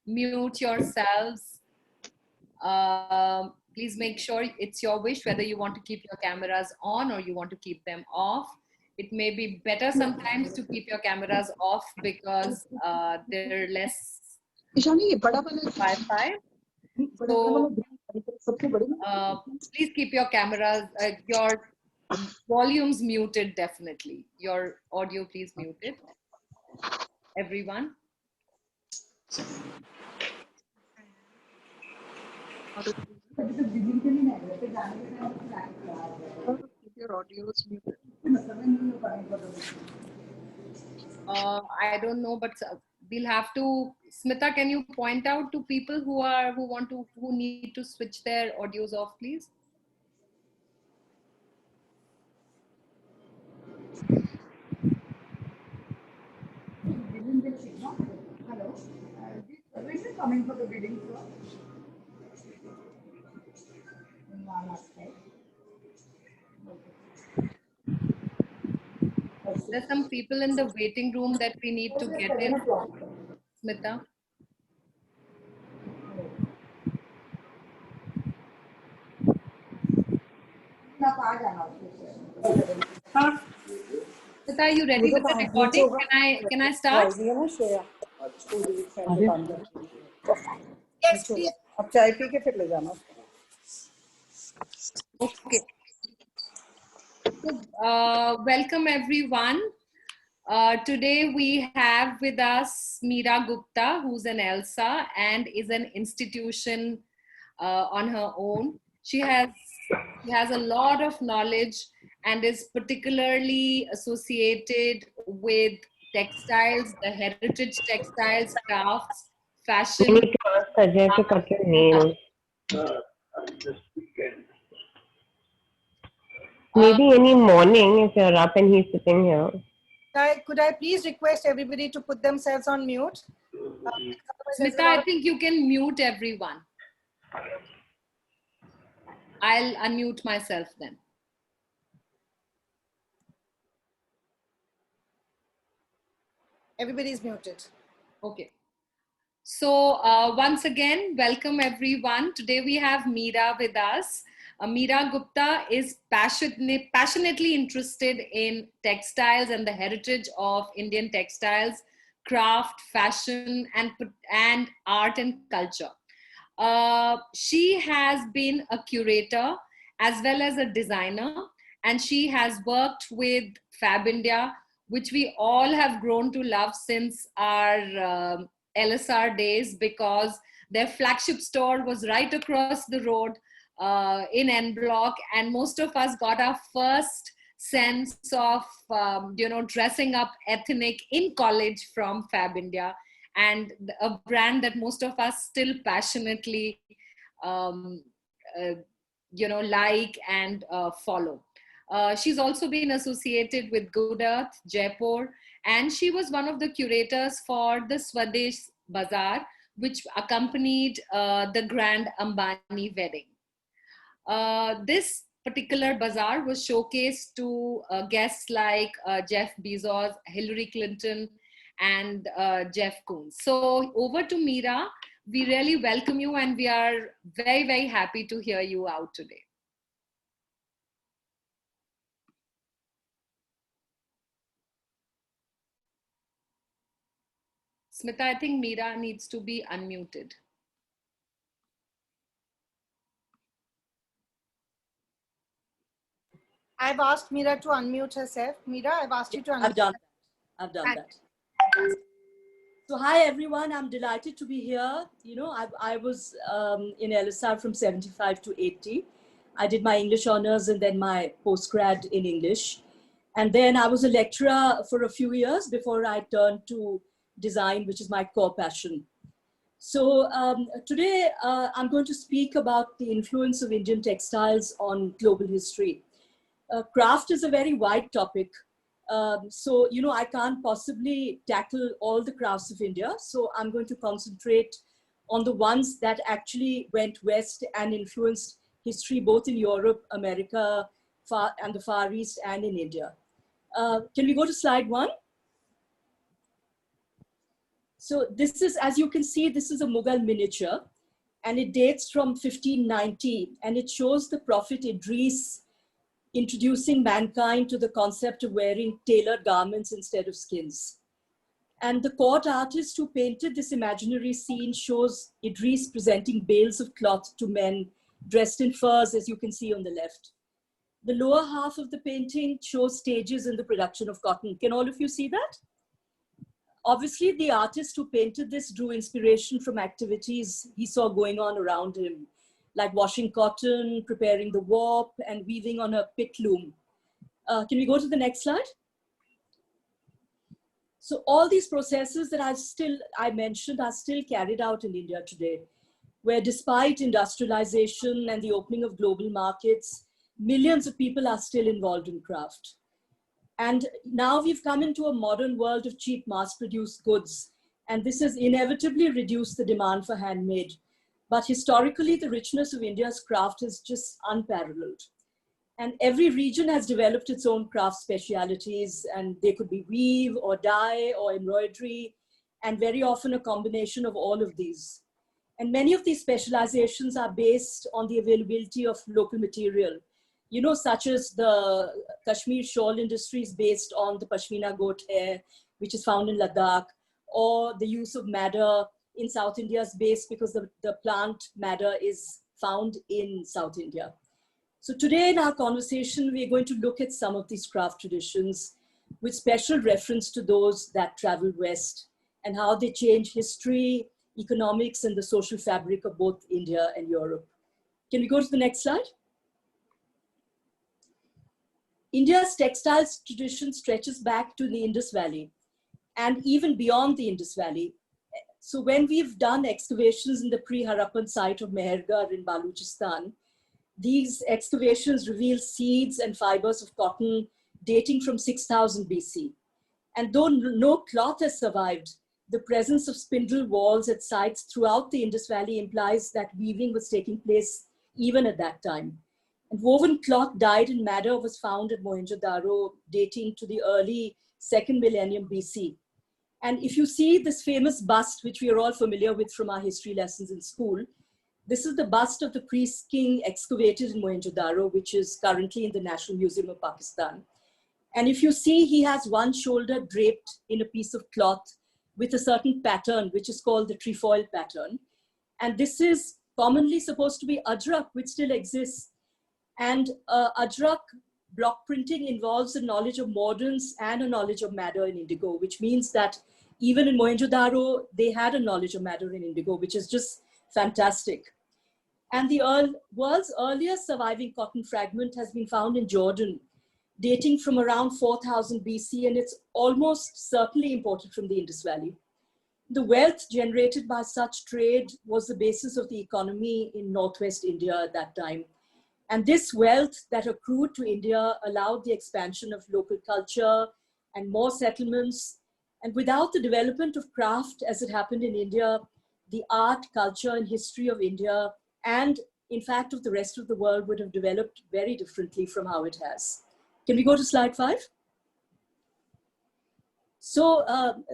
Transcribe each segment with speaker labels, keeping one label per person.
Speaker 1: mute yourselves. Please make sure it's your wish whether you want to keep your cameras on or you want to keep them off. It may be better sometimes to keep your cameras off because they're less Wi-Fi. So please keep your cameras, your volumes muted definitely. Your audio please muted. Everyone.
Speaker 2: Your audio is muted.
Speaker 1: I don't know, but we'll have to. Smita, can you point out to people who need to switch their audios off, please?
Speaker 3: Hello. When is coming for the bidding, sir?
Speaker 1: There's some people in the waiting room that we need to get in. Smita. Smita, are you ready with the recording? Can I start?
Speaker 3: Yes, please. अब चाय P के फिर ले जाना.
Speaker 1: Okay. So, welcome everyone. Today we have with us Meera Gupta, who's an ELSA and is an institution on her own. She has a lot of knowledge and is particularly associated with textiles, the heritage textiles, crafts, fashion.
Speaker 4: You need to ask Ajay to cut your nails. Maybe any morning if you're up and he's sitting here.
Speaker 3: Could I please request everybody to put themselves on mute?
Speaker 1: Smita, I think you can mute everyone. I'll unmute myself then.
Speaker 3: Everybody is muted.
Speaker 1: Okay. So once again, welcome everyone. Today we have Meera with us. Meera Gupta is passionately interested in textiles and the heritage of Indian textiles, craft, fashion, and art and culture. She has been a curator as well as a designer, and she has worked with Fab India, which we all have grown to love since our LSR days, because their flagship store was right across the road in N Block, and most of us got our first sense of dressing up ethnic in college from Fab India, and a brand that most of us still passionately like and follow. She's also been associated with Good Earth, Jaipur, and she was one of the curators for the Swadesh Bazaar, which accompanied the Grand Ambani wedding. This particular bazaar was showcased to guests like Jeff Bezos, Hillary Clinton, and Jeff Koons. So over to Meera. We really welcome you, and we are very, very happy to hear you out today. Smita, I think Meera needs to be unmuted.
Speaker 3: I've asked Meera to unmute herself. Meera, I've asked you to unmute.
Speaker 5: I've done that. So hi everyone, I'm delighted to be here. You know, I was in LSR from 75 to 80. I did my English honors and then my postgrad in English. And then I was a lecturer for a few years before I turned to design, which is my core passion. So today I'm going to speak about the influence of Indian textiles on global history. Craft is a very wide topic. So, you know, I can't possibly tackle all the crafts of India. So I'm going to concentrate on the ones that actually went west and influenced history both in Europe, America, and the Far East and in India. Can we go to slide 1? So this is, as you can see, this is a Mughal miniature, and it dates from 1590, and it shows the Prophet Idris introducing mankind to the concept of wearing tailored garments instead of skins. And the court artist who painted this imaginary scene shows Idris presenting bales of cloth to men dressed in furs, as you can see on the left. The lower half of the painting shows stages in the production of cotton. Can all of you see that? Obviously, the artist who painted this drew inspiration from activities he saw going on around him, like washing cotton, preparing the warp, and weaving on a pit loom. Can we go to the next slide? So all these processes that I mentioned are still carried out in India today, where despite industrialization and the opening of global markets, millions of people are still involved in craft. And now we've come into a modern world of cheap mass-produced goods, and this has inevitably reduced the demand for handmade. But historically, the richness of India's craft is just unparalleled. And every region has developed its own craft specialities, and they could be weave or dye or embroidery, and very often a combination of all of these. And many of these specializations are based on the availability of local material, you know, such as the Kashmir shawl industry is based on the Pashmina goat hair, which is found in Ladakh, or the use of madder in South India is based because the plant madder is found in South India. So today in our conversation, we're going to look at some of these craft traditions with special reference to those that traveled west and how they change history, economics, and the social fabric of both India and Europe. Can we go to the next slide? India's textiles tradition stretches back to the Indus Valley and even beyond the Indus Valley. So when we've done excavations in the pre-Harappan site of Mehergarh in Balochistan, these excavations reveal seeds and fibers of cotton dating from 6000 BC. And though no cloth has survived, the presence of spindle walls at sites throughout the Indus Valley implies that weaving was taking place even at that time. And woven cloth dyed in madder was found at Mohenjo-daro, dating to the early 2nd millennium BC. And if you see this famous bust, which we are all familiar with from our history lessons in school, this is the bust of the priest king excavated in Mohenjo-daro, which is currently in the National Museum of Pakistan. And if you see, he has one shoulder draped in a piece of cloth with a certain pattern, which is called the trefoil pattern. And this is commonly supposed to be ajrak, which still exists. And ajrak block printing involves a knowledge of mordants and a knowledge of madder and indigo, which means that even in Mohenjo-daro, they had a knowledge of madder and indigo, which is just fantastic. And the world's earliest surviving cotton fragment has been found in Jordan, dating from around 4000 BC, and it's almost certainly imported from the Indus Valley. The wealth generated by such trade was the basis of the economy in Northwest India at that time. And this wealth that accrued to India allowed the expansion of local culture and more settlements. And without the development of craft as it happened in India, the art, culture, and history of India, and in fact of the rest of the world, would have developed very differently from how it has. Can we go to slide 5? So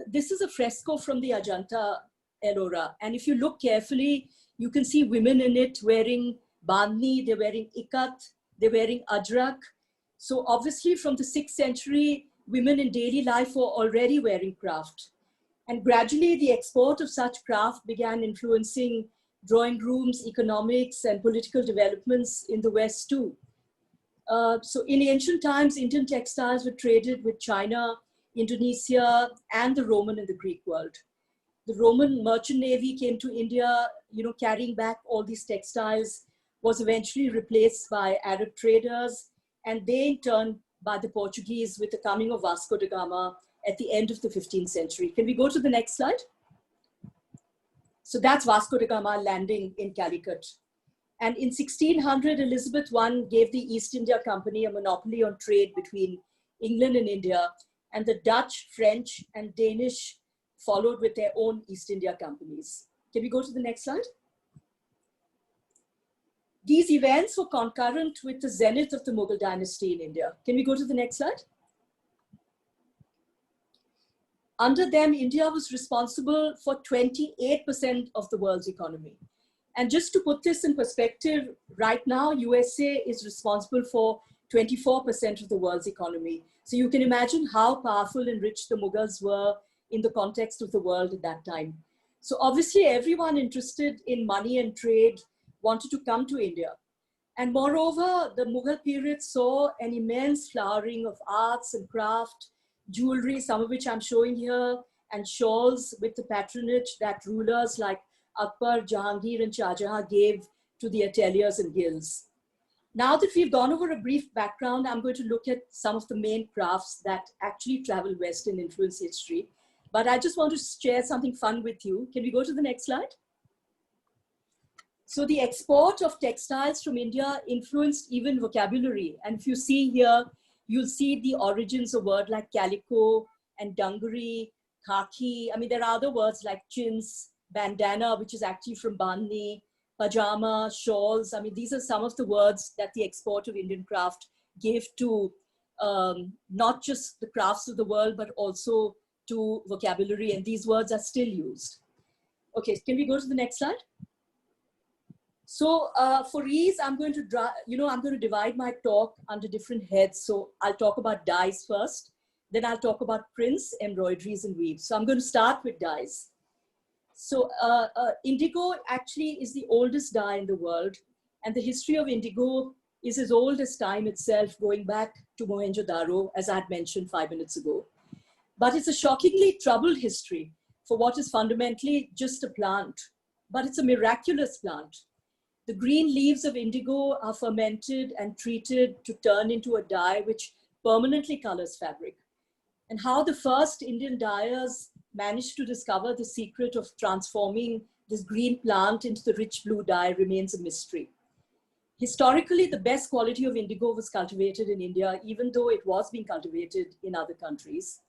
Speaker 5: this is a fresco from the Ajanta Ellora. And if you look carefully, you can see women in it wearing bandhni, they're wearing ikat, they're wearing ajrak. So obviously from the 6th century, women in daily life were already wearing craft. And gradually the export of such craft began influencing drawing rooms, economics, and political developments in the West too. So in ancient times, Indian textiles were traded with China, Indonesia, and the Roman and the Greek world. The Roman merchant navy came to India, carrying back all these textiles, was eventually replaced by Arab traders, and they in turn by the Portuguese with the coming of Vasco da Gama at the end of the 15th century. Can we go to the next slide? So that's Vasco da Gama landing in Calicut. And in 1600, Elizabeth I gave the East India Company a monopoly on trade between England and India, and the Dutch, French, and Danish followed with their own East India companies. Can we go to the next slide? These events were concurrent with the zenith of the Mughal dynasty in India. Can we go to the next slide? Under them, India was responsible for 28% of the world's economy. And just to put this in perspective, right now, USA is responsible for 24% of the world's economy. So you can imagine how powerful and rich the Mughals were in the context of the world at that time. So obviously everyone interested in money and trade wanted to come to India. And moreover, the Mughal period saw an immense flowering of arts and craft, jewelry, some of which I'm showing here, and shawls with the patronage that rulers like Akbar, Jahangir, and Shah Jahan gave to the ateliers and guilds. Now that we've gone over a brief background, I'm going to look at some of the main crafts that actually travel west and influence history. But I just want to share something fun with you. Can we go to the next slide? So the export of textiles from India influenced even vocabulary. And if you see here, you'll see the origins of words like calico and dungaree, khaki. I mean, there are other words like chintz, bandana, which is actually from Bandi, pajama, shawls. I mean, these are some of the words that the export of Indian craft gave to not just the crafts of the world, but also to vocabulary. And these words are still used. Okay, can we go to the next slide? So for ease, I'm going to divide my talk under different heads. So I'll talk about dyes first, then I'll talk about prints, embroideries, and weaves. So I'm going to start with dyes. So indigo actually is the oldest dye in the world, and the history of indigo is as old as time itself, going back to Mohenjo-daro, as I had mentioned 5 minutes ago. But it's a shockingly troubled history for what is fundamentally just a plant, but it's a miraculous plant. The green leaves of indigo are fermented and treated to turn into a dye which permanently colors fabric. And how the first Indian dyers managed to discover the secret of transforming this green plant into the rich blue dye remains a mystery. Historically, the best quality of indigo was cultivated in India, even though it was being cultivated in other countries.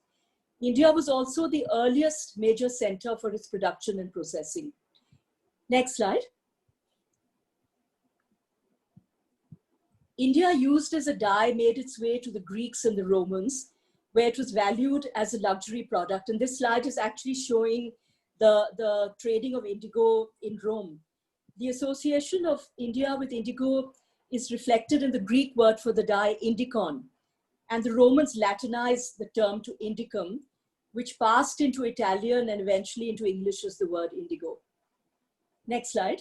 Speaker 5: India was also the earliest major center for its production and processing. Next slide. India, used as a dye, made its way to the Greeks and the Romans, where it was valued as a luxury product. And this slide is actually showing the trading of indigo in Rome. The association of India with indigo is reflected in the Greek word for the dye indicon. And the Romans Latinized the term to indicum, which passed into Italian and eventually into English as the word indigo. Next slide.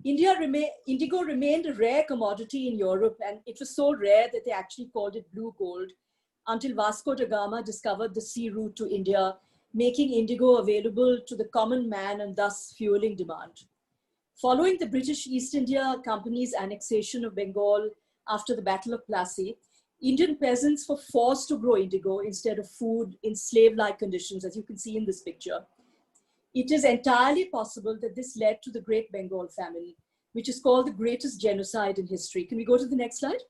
Speaker 5: Indigo remained a rare commodity in Europe, and it was so rare that they actually called it blue gold until Vasco da Gama discovered the sea route to India, making indigo available to the common man and thus fueling demand. Following the British East India Company's annexation of Bengal after the Battle of Plassey, Indian peasants were forced to grow indigo instead of food in slave-like conditions, as you can see in this picture. It is entirely possible that this led to the Great Bengal Famine, which is called the greatest genocide in history. Can we go to the next slide?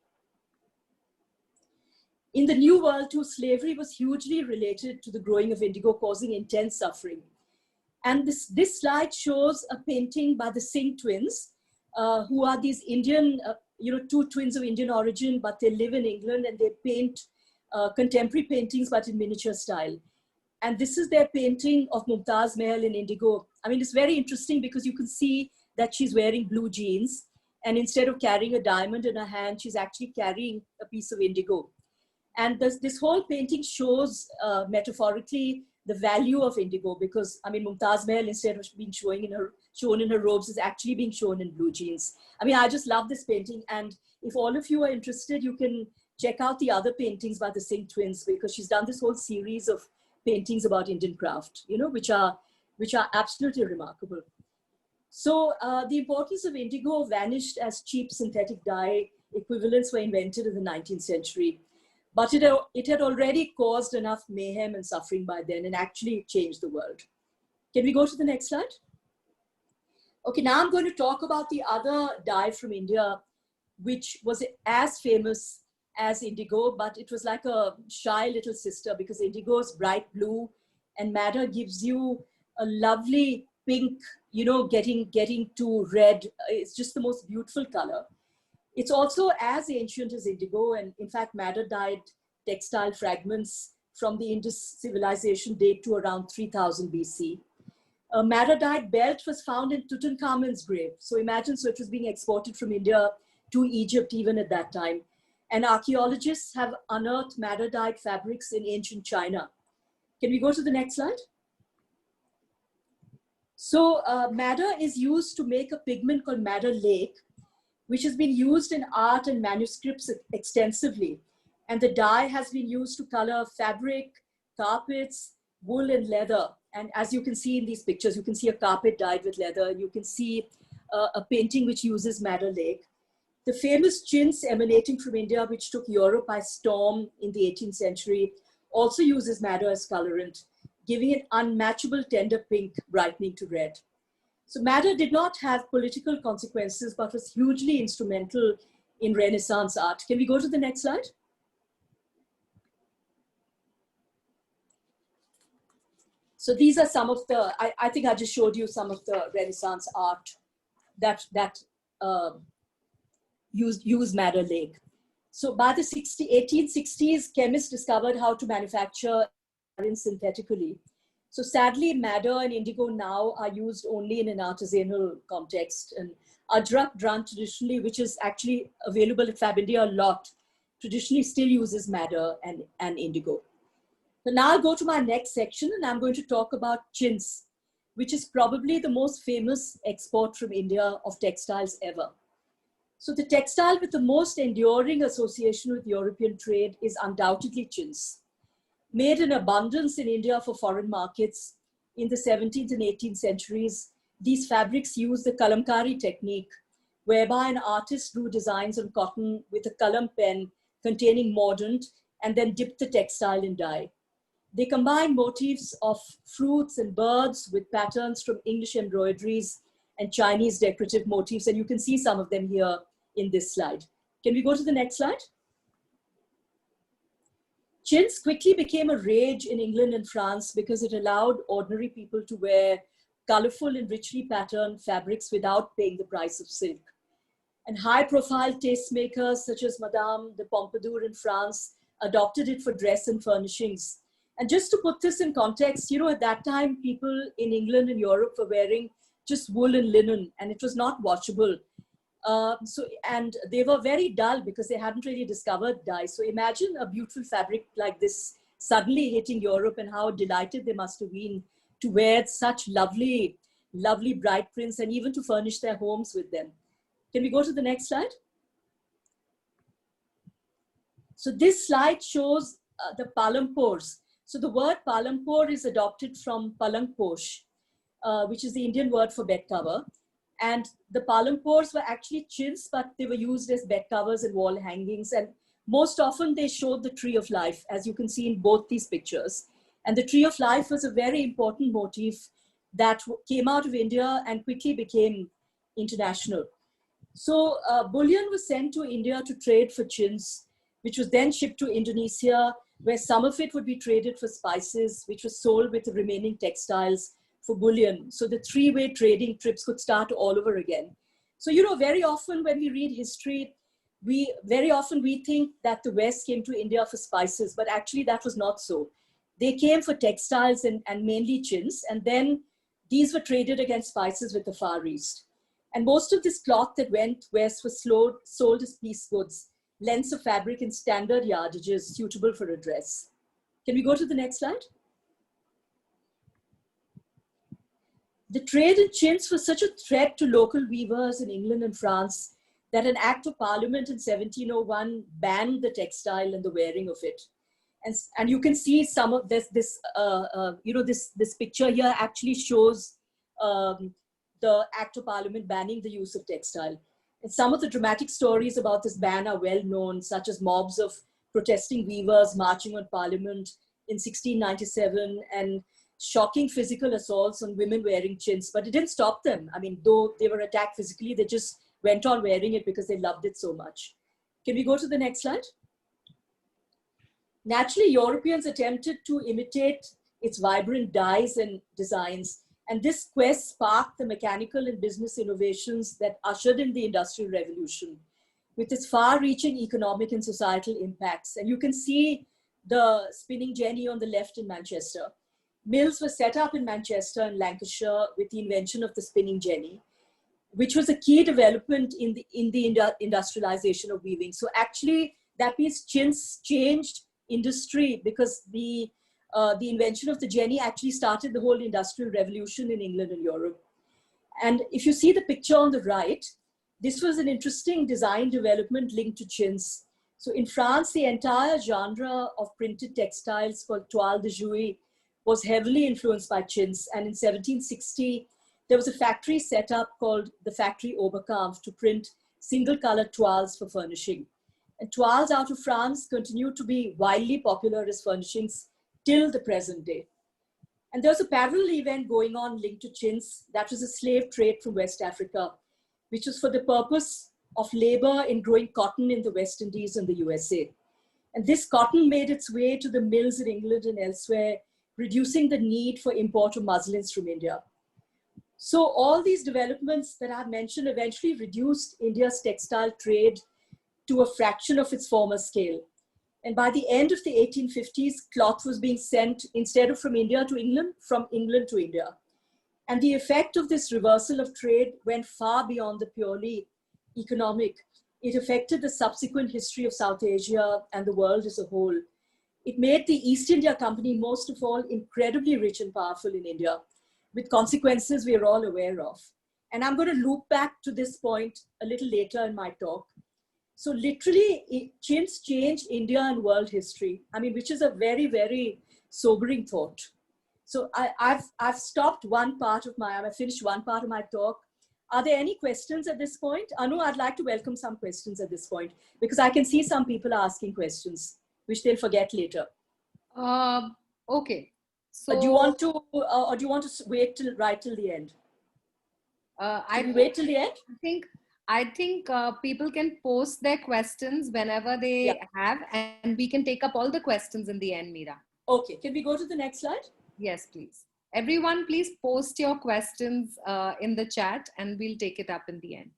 Speaker 5: In the New World too, slavery was hugely related to the growing of indigo, causing intense suffering. And this slide shows a painting by the Singh twins, who are these Indian, two twins of Indian origin, but they live in England and they paint contemporary paintings, but in miniature style. And this is their painting of Mumtaz Mahal in indigo. I mean, it's very interesting because you can see that she's wearing blue jeans. And instead of carrying a diamond in her hand, she's actually carrying a piece of indigo. And this whole painting shows metaphorically the value of indigo, because I mean, Mumtaz Mahal, instead of being shown in her robes, is actually being shown in blue jeans. I mean, I just love this painting. And if all of you are interested, you can check out the other paintings by the Singh twins, because she's done this whole series of paintings about Indian craft, which are absolutely remarkable. So the importance of indigo vanished as cheap synthetic dye equivalents were invented in the 19th century. But it had already caused enough mayhem and suffering by then, and actually changed the world. Can we go to the next slide? Okay, now I'm going to talk about the other dye from India, which was as famous as indigo, but it was like a shy little sister, because indigo is bright blue and madder gives you a lovely pink, getting to red. It's just the most beautiful color. It's also as ancient as indigo, and in fact, madder dyed textile fragments from the Indus civilization date to around 3000 BC. A madder-dyed belt was found in Tutankhamun's grave. So imagine, so it was being exported from India to Egypt even at that time. And archaeologists have unearthed madder-dyed fabrics in ancient China. Can we go to the next slide? So madder is used to make a pigment called madder lake, which has been used in art and manuscripts extensively. And the dye has been used to color fabric, carpets, wool, and leather. And as you can see in these pictures, you can see a carpet dyed with leather. You can see a painting which uses madder lake. The famous chintz emanating from India, which took Europe by storm in the 18th century, also uses madder as colorant, giving it unmatchable tender pink brightening to red. So madder did not have political consequences, but was hugely instrumental in Renaissance art. Can we go to the next slide? So these are some of the, I think I just showed you some of the Renaissance art that use madder lake. So by the 1860s, chemists discovered how to manufacture synthetically. So sadly, madder and indigo now are used only in an artisanal context. And Ajrak dran traditionally, which is actually available at Fab India a lot, traditionally still uses madder and indigo. So now I'll go to my next section and I'm going to talk about chintz, which is probably the most famous export from India of textiles ever. So the textile with the most enduring association with European trade is undoubtedly chintz. Made in abundance in India for foreign markets in the 17th and 18th centuries, these fabrics use the kalamkari technique, whereby an artist drew designs on cotton with a kalam pen containing mordant and then dipped the textile in dye. They combine motifs of fruits and birds with patterns from English embroideries and Chinese decorative motifs. And you can see some of them here in this slide. Can we go to the next slide? Chintz quickly became a rage in England and France because it allowed ordinary people to wear colorful and richly patterned fabrics without paying the price of silk. And high-profile tastemakers such as Madame de Pompadour in France adopted it for dress and furnishings. And just to put this in context, you know, at that time, people in England and Europe were wearing just wool and linen, and it was not washable. And they were very dull because they hadn't really discovered dye. So imagine a beautiful fabric like this suddenly hitting Europe and how delighted they must have been to wear such lovely, lovely bright prints and even to furnish their homes with them. Can we go to the next slide? So this slide shows the palampors. So the word palampor is adopted from palangposh, which is the Indian word for bed cover. And the palampors were actually chintz, but they were used as bed covers and wall hangings. And most often they showed the tree of life, as you can see in both these pictures. And the tree of life was a very important motif that came out of India and quickly became international. So bullion was sent to India to trade for chintz, which was then shipped to Indonesia, where some of it would be traded for spices, which was sold with the remaining textiles for bullion. So the three-way trading trips could start all over again. So, you know, very often when we read history, we think that the West came to India for spices, but actually that was not so. They came for textiles and mainly chintz, and then these were traded against spices with the Far East. And most of this cloth that went west was sold as piece goods, lengths of fabric in standard yardages suitable for a dress. Can we go to the next slide? The trade in chintz was such a threat to local weavers in England and France that an act of parliament in 1701 banned the textile and the wearing of it. And you can see some of this picture here actually shows the act of parliament banning the use of textile. And some of the dramatic stories about this ban are well known, such as mobs of protesting weavers marching on parliament in 1697 and shocking physical assaults on women wearing chintz. But it didn't stop them. I mean, though they were attacked physically, they just went on wearing it because they loved it so much. Can we go to the next slide? Naturally, Europeans attempted to imitate its vibrant dyes and designs. And this quest sparked the mechanical and business innovations that ushered in the Industrial Revolution with its far-reaching economic and societal impacts. And you can see the spinning jenny on the left in Manchester. Mills were set up in Manchester and Lancashire with the invention of the spinning jenny, which was a key development in the industrialization of weaving. So actually, that means chintz changed industry because the invention of the jenny actually started the whole industrial revolution in England and Europe. And if you see the picture on the right, this was an interesting design development linked to chintz. So in France, the entire genre of printed textiles called toile de Jouy was heavily influenced by chintz. And in 1760, there was a factory set up called the Factory Oberkampf to print single colored toiles for furnishing. And toiles out of France continued to be widely popular as furnishings till the present day. And there was a parallel event going on linked to chintz. That was a slave trade from West Africa, which was for the purpose of labor in growing cotton in the West Indies and the USA. And this cotton made its way to the mills in England and elsewhere, reducing the need for import of muslins from India. So all these developments that I've mentioned eventually reduced India's textile trade to a fraction of its former scale. And by the end of the 1850s, cloth was being sent, instead of from India to England, from England to India. And the effect of this reversal of trade went far beyond the purely economic. It affected the subsequent history of South Asia and the world as a whole. It made the East India Company, most of all, incredibly rich and powerful in India, with consequences we are all aware of. And I'm going to loop back to this point a little later in my talk. So literally, chintz changed India and world history. I mean, which is a very, very sobering thought. So I've stopped one part of I've finished one part of my talk. Are there any questions at this point? Anu, I'd like to welcome some questions at this point, because I can see some people are asking questions, which they'll forget later.
Speaker 1: Okay. So
Speaker 5: do you want to, or do you want to wait till the end? I wait till the end.
Speaker 1: I think people can post their questions whenever they have, and we can take up all the questions in the end, Meera.
Speaker 5: Okay, can we go to the next slide?
Speaker 1: Yes, please. Everyone, please post your questions in the chat and we'll take it up in the end.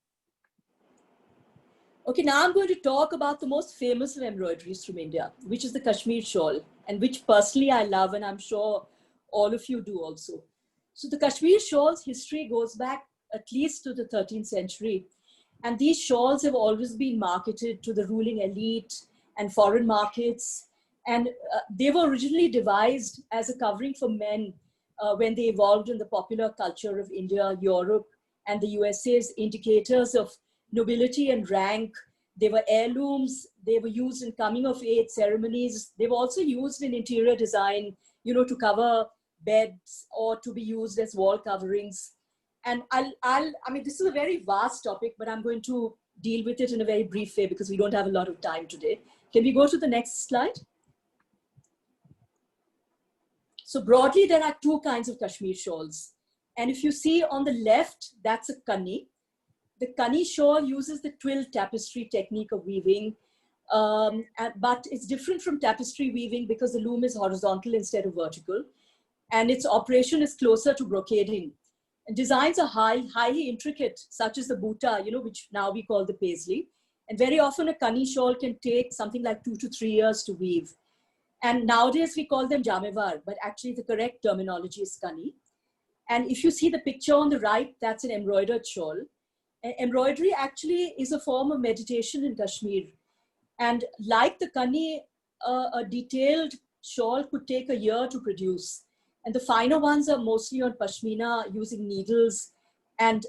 Speaker 5: Okay, now I'm going to talk about the most famous of embroideries from India, which is the Kashmir shawl, and which personally I love, and I'm sure all of you do also. So the Kashmir shawl's history goes back at least to the 13th century. And these shawls have always been marketed to the ruling elite and foreign markets. And they were originally devised as a covering for men when they evolved in the popular culture of India, Europe, and the USA's indicators of nobility and rank. They were heirlooms. They were used in coming of age ceremonies. They were also used in interior design, you know, to cover beds or to be used as wall coverings. And I mean, this is a very vast topic, but I'm going to deal with it in a very brief way because we don't have a lot of time today. Can we go to the next slide? So broadly, there are two kinds of Kashmir shawls. And if you see on the left, that's a Kani. The Kani shawl uses the twill tapestry technique of weaving, but it's different from tapestry weaving because the loom is horizontal instead of vertical. And its operation is closer to brocading. And designs are highly intricate, such as the buta, you know, which now we call the paisley. And very often a Kani shawl can take something like 2 to 3 years to weave. And nowadays we call them jamevar, but actually the correct terminology is Kani. And if you see the picture on the right, that's an embroidered shawl. Embroidery actually is a form of meditation in Kashmir. And like the Kani, a detailed shawl could take a year to produce. And the finer ones are mostly on pashmina using needles. And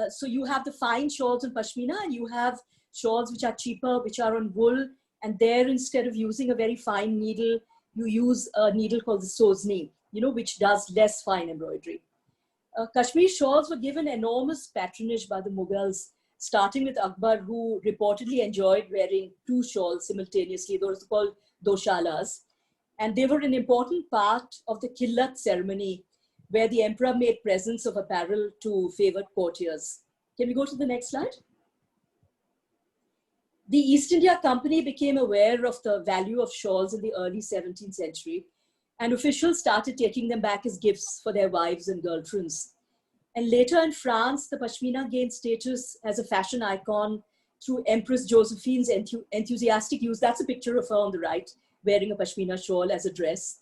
Speaker 5: so you have the fine shawls on pashmina, and you have shawls which are cheaper, which are on wool. And there, instead of using a very fine needle, you use a needle called the sozni, you know, which does less fine embroidery. Kashmir shawls were given enormous patronage by the Mughals, starting with Akbar, who reportedly enjoyed wearing 2 shawls simultaneously. Those are called doshalas. And they were an important part of the Killat ceremony, where the emperor made presents of apparel to favored courtiers. Can we go to the next slide? The East India Company became aware of the value of shawls in the early 17th century, and officials started taking them back as gifts for their wives and girlfriends. And later in France, the pashmina gained status as a fashion icon through Empress Josephine's enthusiastic use. That's a picture of her on the right. wearing a pashmina shawl as a dress,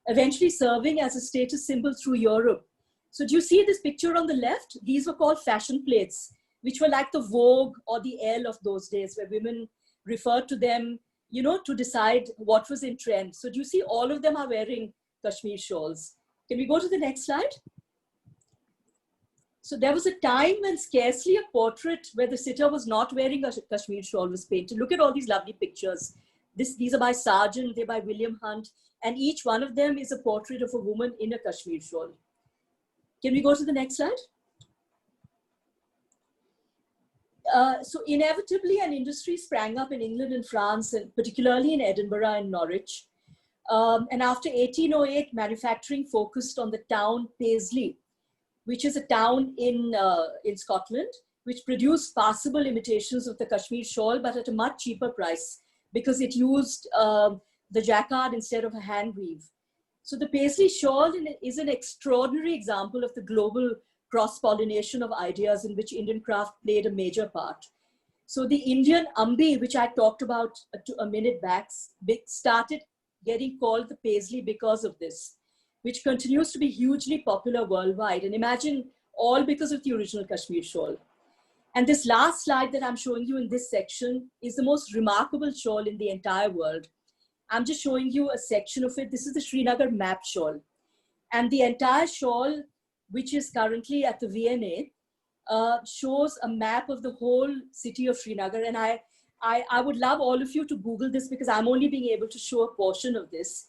Speaker 5: eventually serving as a status symbol through Europe. So do you see this picture on the left? These were called fashion plates, which were like the Vogue or the Elle of those days, where women referred to them, you know, to decide what was in trend. So do you see all of them are wearing Kashmir shawls? Can we go to the next slide? So there was a time when scarcely a portrait where the sitter was not wearing a Kashmir shawl was painted. Look at all these lovely pictures. These are by Sargent, they're by William Hunt, and each one of them is a portrait of a woman in a Kashmir shawl. Can we go to the next slide? So inevitably, an industry sprang up in England and France, and particularly in Edinburgh and Norwich. And after 1808, manufacturing focused on the town Paisley, which is a town in Scotland, which produced passable imitations of the Kashmir shawl, but at a much cheaper price because it used the jacquard instead of a hand weave. So the Paisley shawl is an extraordinary example of the global cross-pollination of ideas in which Indian craft played a major part. So the Indian Ambi, which I talked about a minute back, started getting called the Paisley because of this, which continues to be hugely popular worldwide. And imagine all because of the original Kashmir shawl. And this last slide that I'm showing you in this section is the most remarkable shawl in the entire world. I'm just showing you a section of it. This is the Srinagar map shawl. And the entire shawl, which is currently at the V&A, shows a map of the whole city of Srinagar. And I would love all of you to Google this because I'm only being able to show a portion of this.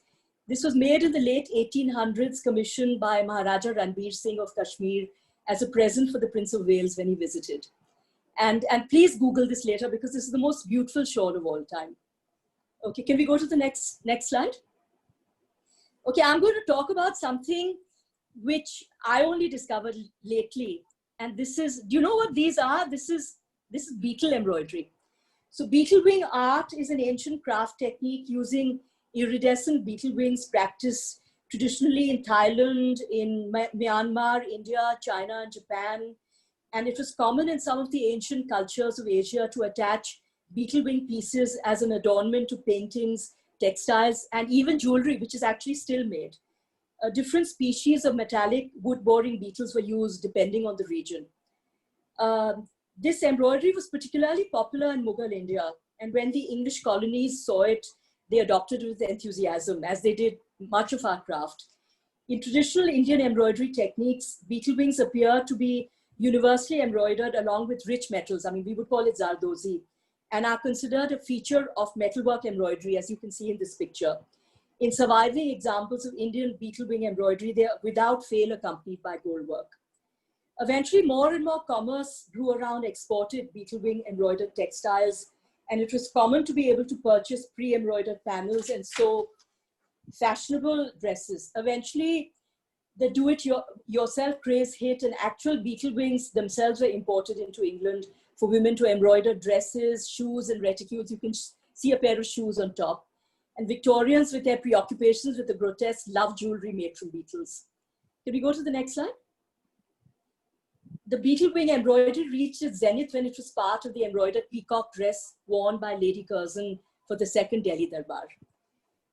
Speaker 5: This was made in the late 1800s, commissioned by Maharaja Ranbir Singh of Kashmir as a present for the Prince of Wales when he visited. And please Google this later because this is the most beautiful shawl of all time. Okay, can we go to the next slide? Okay, I'm going to talk about something which I only discovered lately. And this is, do you know what these are? This is beetle embroidery. So beetle wing art is an ancient craft technique using iridescent beetle wings practiced traditionally in Thailand, in Myanmar, India, China, and Japan. And it was common in some of the ancient cultures of Asia to attach beetle wing pieces as an adornment to paintings, textiles, and even jewelry, which is actually still made. Different species of metallic wood-boring beetles were used depending on the region. This embroidery was particularly popular in Mughal India. And when the English colonies saw it, they adopted it with enthusiasm, as they did much of our craft. In traditional Indian embroidery techniques, beetle wings appear to be universally embroidered along with rich metals. I mean, we would call it zardozi, and are considered a feature of metalwork embroidery, as you can see in this picture. In surviving examples of Indian beetle wing embroidery, they are without fail accompanied by gold work. Eventually, more and more commerce grew around exported beetle wing embroidered textiles, and it was common to be able to purchase pre-embroidered panels and sew fashionable dresses. Eventually, the do-it-yourself craze hit, and actual beetle wings themselves were imported into England for women to embroider dresses, shoes, and reticules. You can see a pair of shoes on top. And Victorians, with their preoccupations with the grotesque, loved jewelry made from beetles. Can we go to the next slide? The beetle wing embroidery reached its zenith when it was part of the embroidered peacock dress worn by Lady Curzon for the second Delhi Darbar.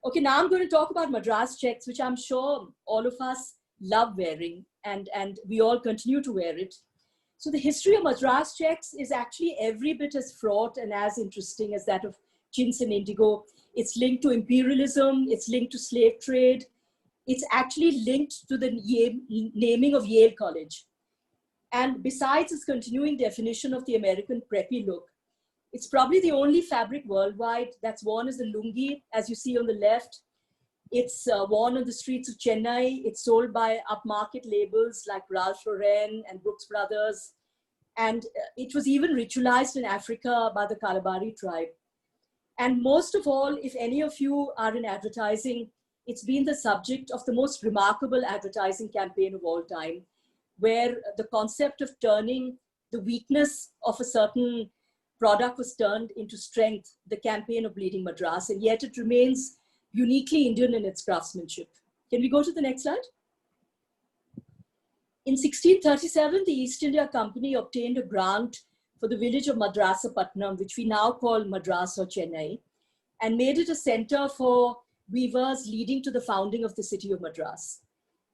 Speaker 5: Okay, now I'm going to talk about Madras checks, which I'm sure all of us love wearing, and we all continue to wear it. So the history of Madras checks is actually every bit as fraught and as interesting as that of chintz and indigo. It's linked to imperialism, it's linked to slave trade, it's actually linked to the naming of Yale College. And besides its continuing definition of the American preppy look, it's probably the only fabric worldwide that's worn as a lungi, as you see on the left. It's worn on the streets of Chennai. It's sold by upmarket labels like Ralph Lauren and Brooks Brothers. And it was even ritualized in Africa by the Kalabari tribe. And most of all, if any of you are in advertising, it's been the subject of the most remarkable advertising campaign of all time, where the concept of turning the weakness of a certain product was turned into strength, the campaign of Bleeding Madras, and yet it remains uniquely Indian in its craftsmanship. Can we go to the next slide? In 1637, the East India Company obtained a grant for the village of Madrasapatnam, which we now call Madras or Chennai, and made it a center for weavers leading to the founding of the city of Madras.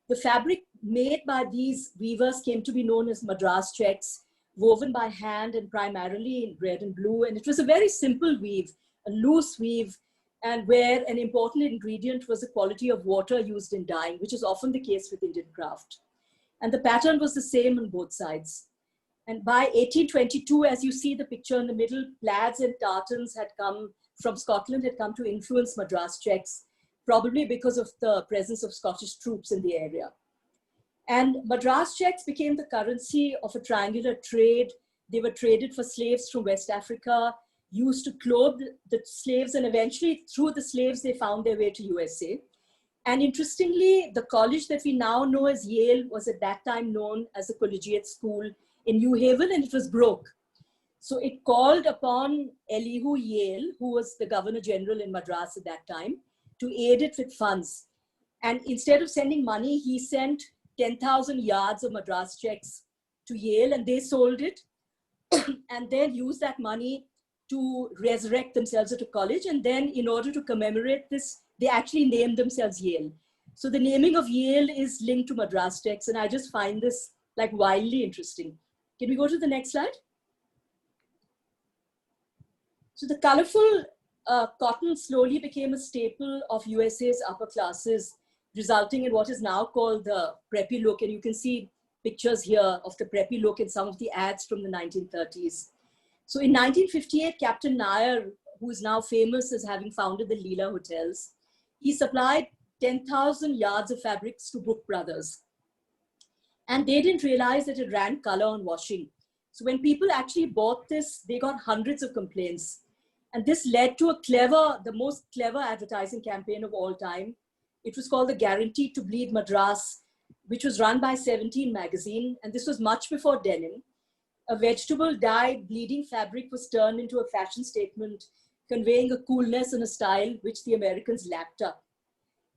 Speaker 5: The fabric made by these weavers came to be known as Madras checks, woven by hand and primarily in red and blue. And it was a very simple weave, a loose weave, and where an important ingredient was the quality of water used in dyeing, which is often the case with Indian craft. And the pattern was the same on both sides. And by 1822, as you see the picture in the middle, plaids and tartans had come from Scotland, had come to influence Madras checks, probably because of the presence of Scottish troops in the area. And Madras checks became the currency of a triangular trade. They were traded for slaves from West Africa, used to clothe the slaves, and eventually through the slaves, they found their way to USA. And interestingly, the college that we now know as Yale was at that time known as the Collegiate School in New Haven, and it was broke. So it called upon Elihu Yale, who was the Governor General in Madras at that time, to aid it with funds. And instead of sending money, he sent 10,000 yards of Madras checks to Yale, and they sold it and then used that money to resurrect themselves at a college. And then in order to commemorate this, they actually named themselves Yale. So the naming of Yale is linked to Madras checks, and I just find this like wildly interesting. Can we go to the next slide? So the colorful cotton slowly became a staple of USA's upper classes, resulting in what is now called the preppy look. And you can see pictures here of the preppy look in some of the ads from the 1930s. So in 1958, Captain Nair, who is now famous as having founded the Leela Hotels, he supplied 10,000 yards of fabrics to Brooke Brothers. And they didn't realize that it ran color on washing. So when people actually bought this, they got hundreds of complaints. And this led to the most clever advertising campaign of all time. It was called the Guaranteed to Bleed Madras, which was run by 17 magazine. And this was much before denim. A vegetable dyed bleeding fabric was turned into a fashion statement, conveying a coolness and a style which the Americans lapped up.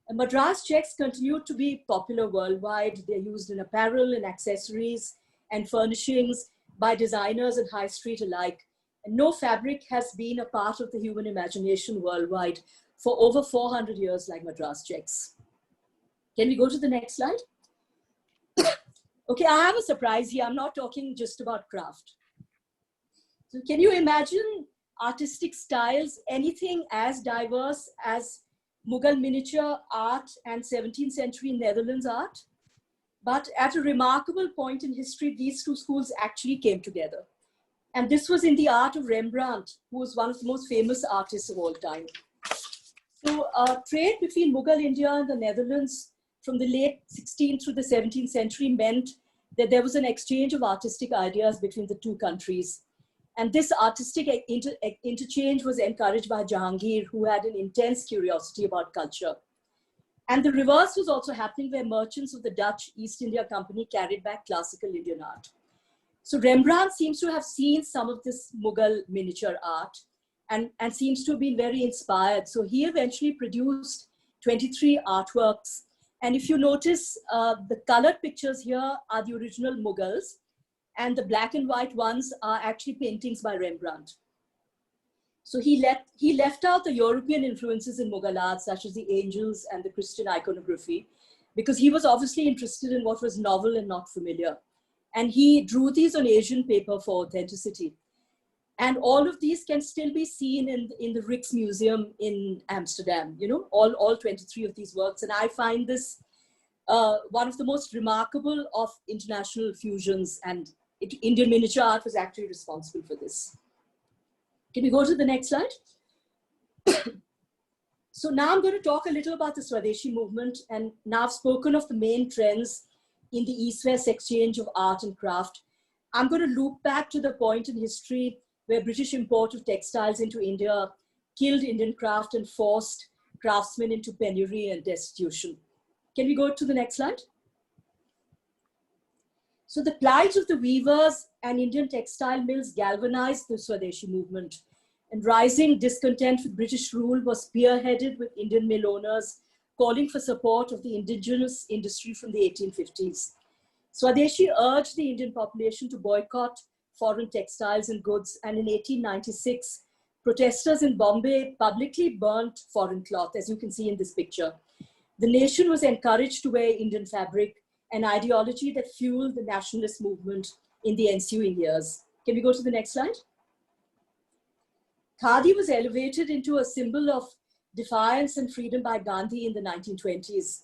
Speaker 5: And Madras checks continued to be popular worldwide. They're used in apparel and accessories and furnishings by designers and high street alike. And no fabric has been a part of the human imagination worldwide for over 400 years like Madras checks. Can we go to the next slide? Okay, I have a surprise here. I'm not talking just about craft. So can you imagine artistic styles, anything as diverse as Mughal miniature art and 17th century Netherlands art? But at a remarkable point in history, these two schools actually came together. And this was in the art of Rembrandt, who was one of the most famous artists of all time. So trade between Mughal India and the Netherlands from the late 16th through the 17th century meant that there was an exchange of artistic ideas between the two countries. And this artistic interchange was encouraged by Jahangir, who had an intense curiosity about culture. And the reverse was also happening, where merchants of the Dutch East India Company carried back classical Indian art. So Rembrandt seems to have seen some of this Mughal miniature art and seems to have been very inspired. So he eventually produced 23 artworks. And if you notice, the colored pictures here are the original Mughals, and the black and white ones are actually paintings by Rembrandt. So he left out the European influences in Mughal art, such as the angels and the Christian iconography, because he was obviously interested in what was novel and not familiar. And he drew these on Asian paper for authenticity. And all of these can still be seen in the Rijksmuseum in Amsterdam, you know, all 23 of these works. And I find this one of the most remarkable of international fusions, and Indian miniature art was actually responsible for this. Can we go to the next slide? So now I'm going to talk a little about the Swadeshi movement, and now I've spoken of the main trends in the East-West exchange of art and craft. I'm going to loop back to the point in history where British import of textiles into India killed Indian craft and forced craftsmen into penury and destitution. Can we go to the next slide? So the plight of the weavers and Indian textile mills galvanized the Swadeshi movement, and rising discontent with British rule was spearheaded with Indian mill owners calling for support of the indigenous industry from the 1850s. Swadeshi urged the Indian population to boycott foreign textiles and goods, and in 1896, protesters in Bombay publicly burnt foreign cloth, as you can see in this picture. The nation was encouraged to wear Indian fabric, an ideology that fueled the nationalist movement in the ensuing years. Can we go to the next slide? Khadi was elevated into a symbol of defiance and freedom by Gandhi in the 1920s.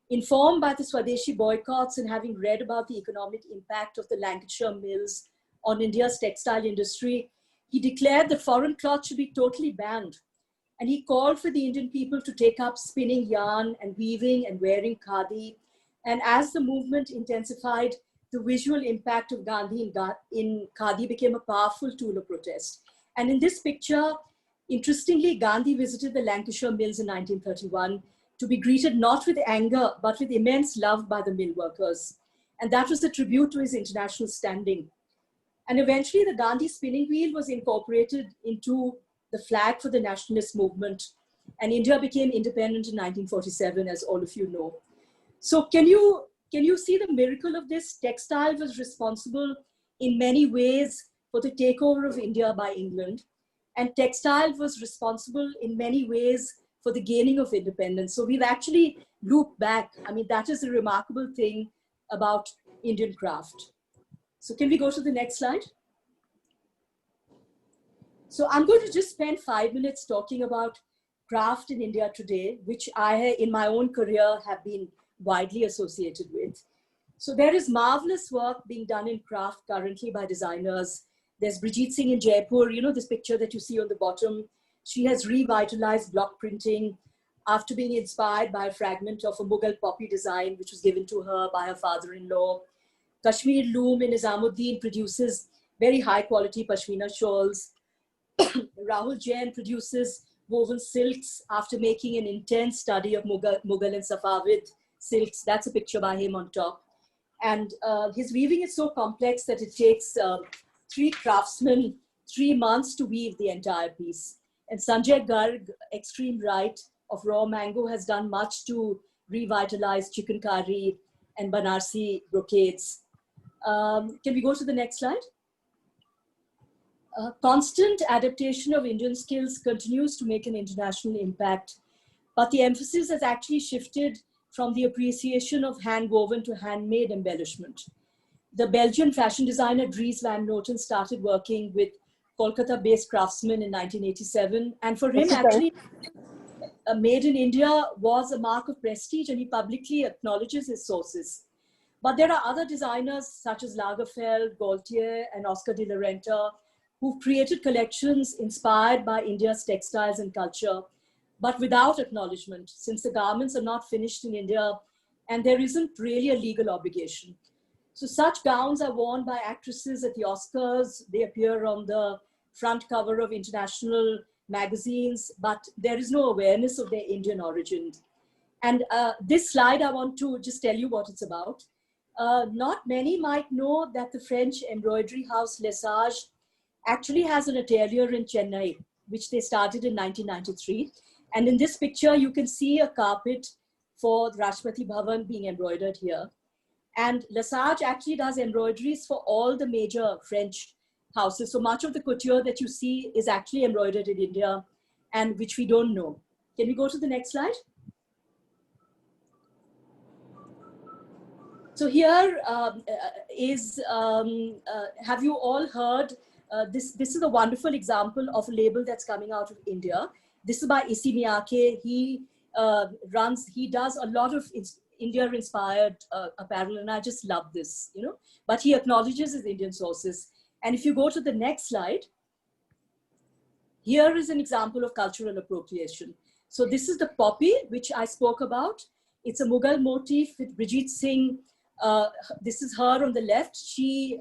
Speaker 5: Informed by the Swadeshi boycotts and having read about the economic impact of the Lancashire mills on India's textile industry, he declared that foreign cloth should be totally banned. And he called for the Indian people to take up spinning yarn and weaving and wearing khadi. And as the movement intensified, the visual impact of Gandhi in khadi became a powerful tool of protest. And in this picture, interestingly, Gandhi visited the Lancashire mills in 1931 to be greeted not with anger, but with immense love by the mill workers. And that was a tribute to his international standing. And eventually the Gandhi spinning wheel was incorporated into the flag for the nationalist movement. And India became independent in 1947, as all of you know. So can you see the miracle of this? Textile was responsible in many ways for the takeover of India by England. And textile was responsible in many ways for the gaining of independence. So we've actually looped back. I mean, that is a remarkable thing about Indian craft. So can we go to the next slide? So I'm going to just spend 5 minutes talking about craft in India today, which I, in my own career, have been widely associated with. So there is marvelous work being done in craft currently by designers. There's Brigitte Singh in Jaipur, you know, this picture that you see on the bottom. She has revitalized block printing after being inspired by a fragment of a Mughal poppy design, which was given to her by her father-in-law. Kashmir Loom in Nizamuddin produces very high quality Pashmina shawls. Rahul Jain produces woven silks after making an intense study of Mughal and Safavid silks. That's a picture by him on top. And his weaving is so complex that it takes 3 craftsmen 3 months to weave the entire piece. And Sanjay Garg, extreme right of Raw Mango, has done much to revitalize chikankari and Banarsi brocades. Can we go to the next slide? Constant adaptation of Indian skills continues to make an international impact, but the emphasis has actually shifted from the appreciation of hand-woven to handmade embellishment. The Belgian fashion designer Dries Van Noten started working with Kolkata-based craftsmen in 1987, and for him, actually, made in India was a mark of prestige, and he publicly acknowledges his sources. But there are other designers such as Lagerfeld, Gaultier, and Oscar de la Renta who've created collections inspired by India's textiles and culture, but without acknowledgement, since the garments are not finished in India and there isn't really a legal obligation. So such gowns are worn by actresses at the Oscars. They appear on the front cover of international magazines, but there is no awareness of their Indian origin. And this slide, I want to just tell you what it's about. Not many might know that the French embroidery house Lesage actually has an atelier in Chennai, which they started in 1993. And in this picture, you can see a carpet for the Rashtrapati Bhavan being embroidered here. And Lesage actually does embroideries for all the major French houses. So much of the couture that you see is actually embroidered in India, and which we don't know. Can we go to the next slide? So here have you all heard, this is a wonderful example of a label that's coming out of India. This is by Issey Miyake. He does a lot of India-inspired apparel, and I just love this, you know, but he acknowledges his Indian sources. And if you go to the next slide, here is an example of cultural appropriation. So this is the poppy, which I spoke about. It's a Mughal motif with Brigitte Singh. This is her on the left. She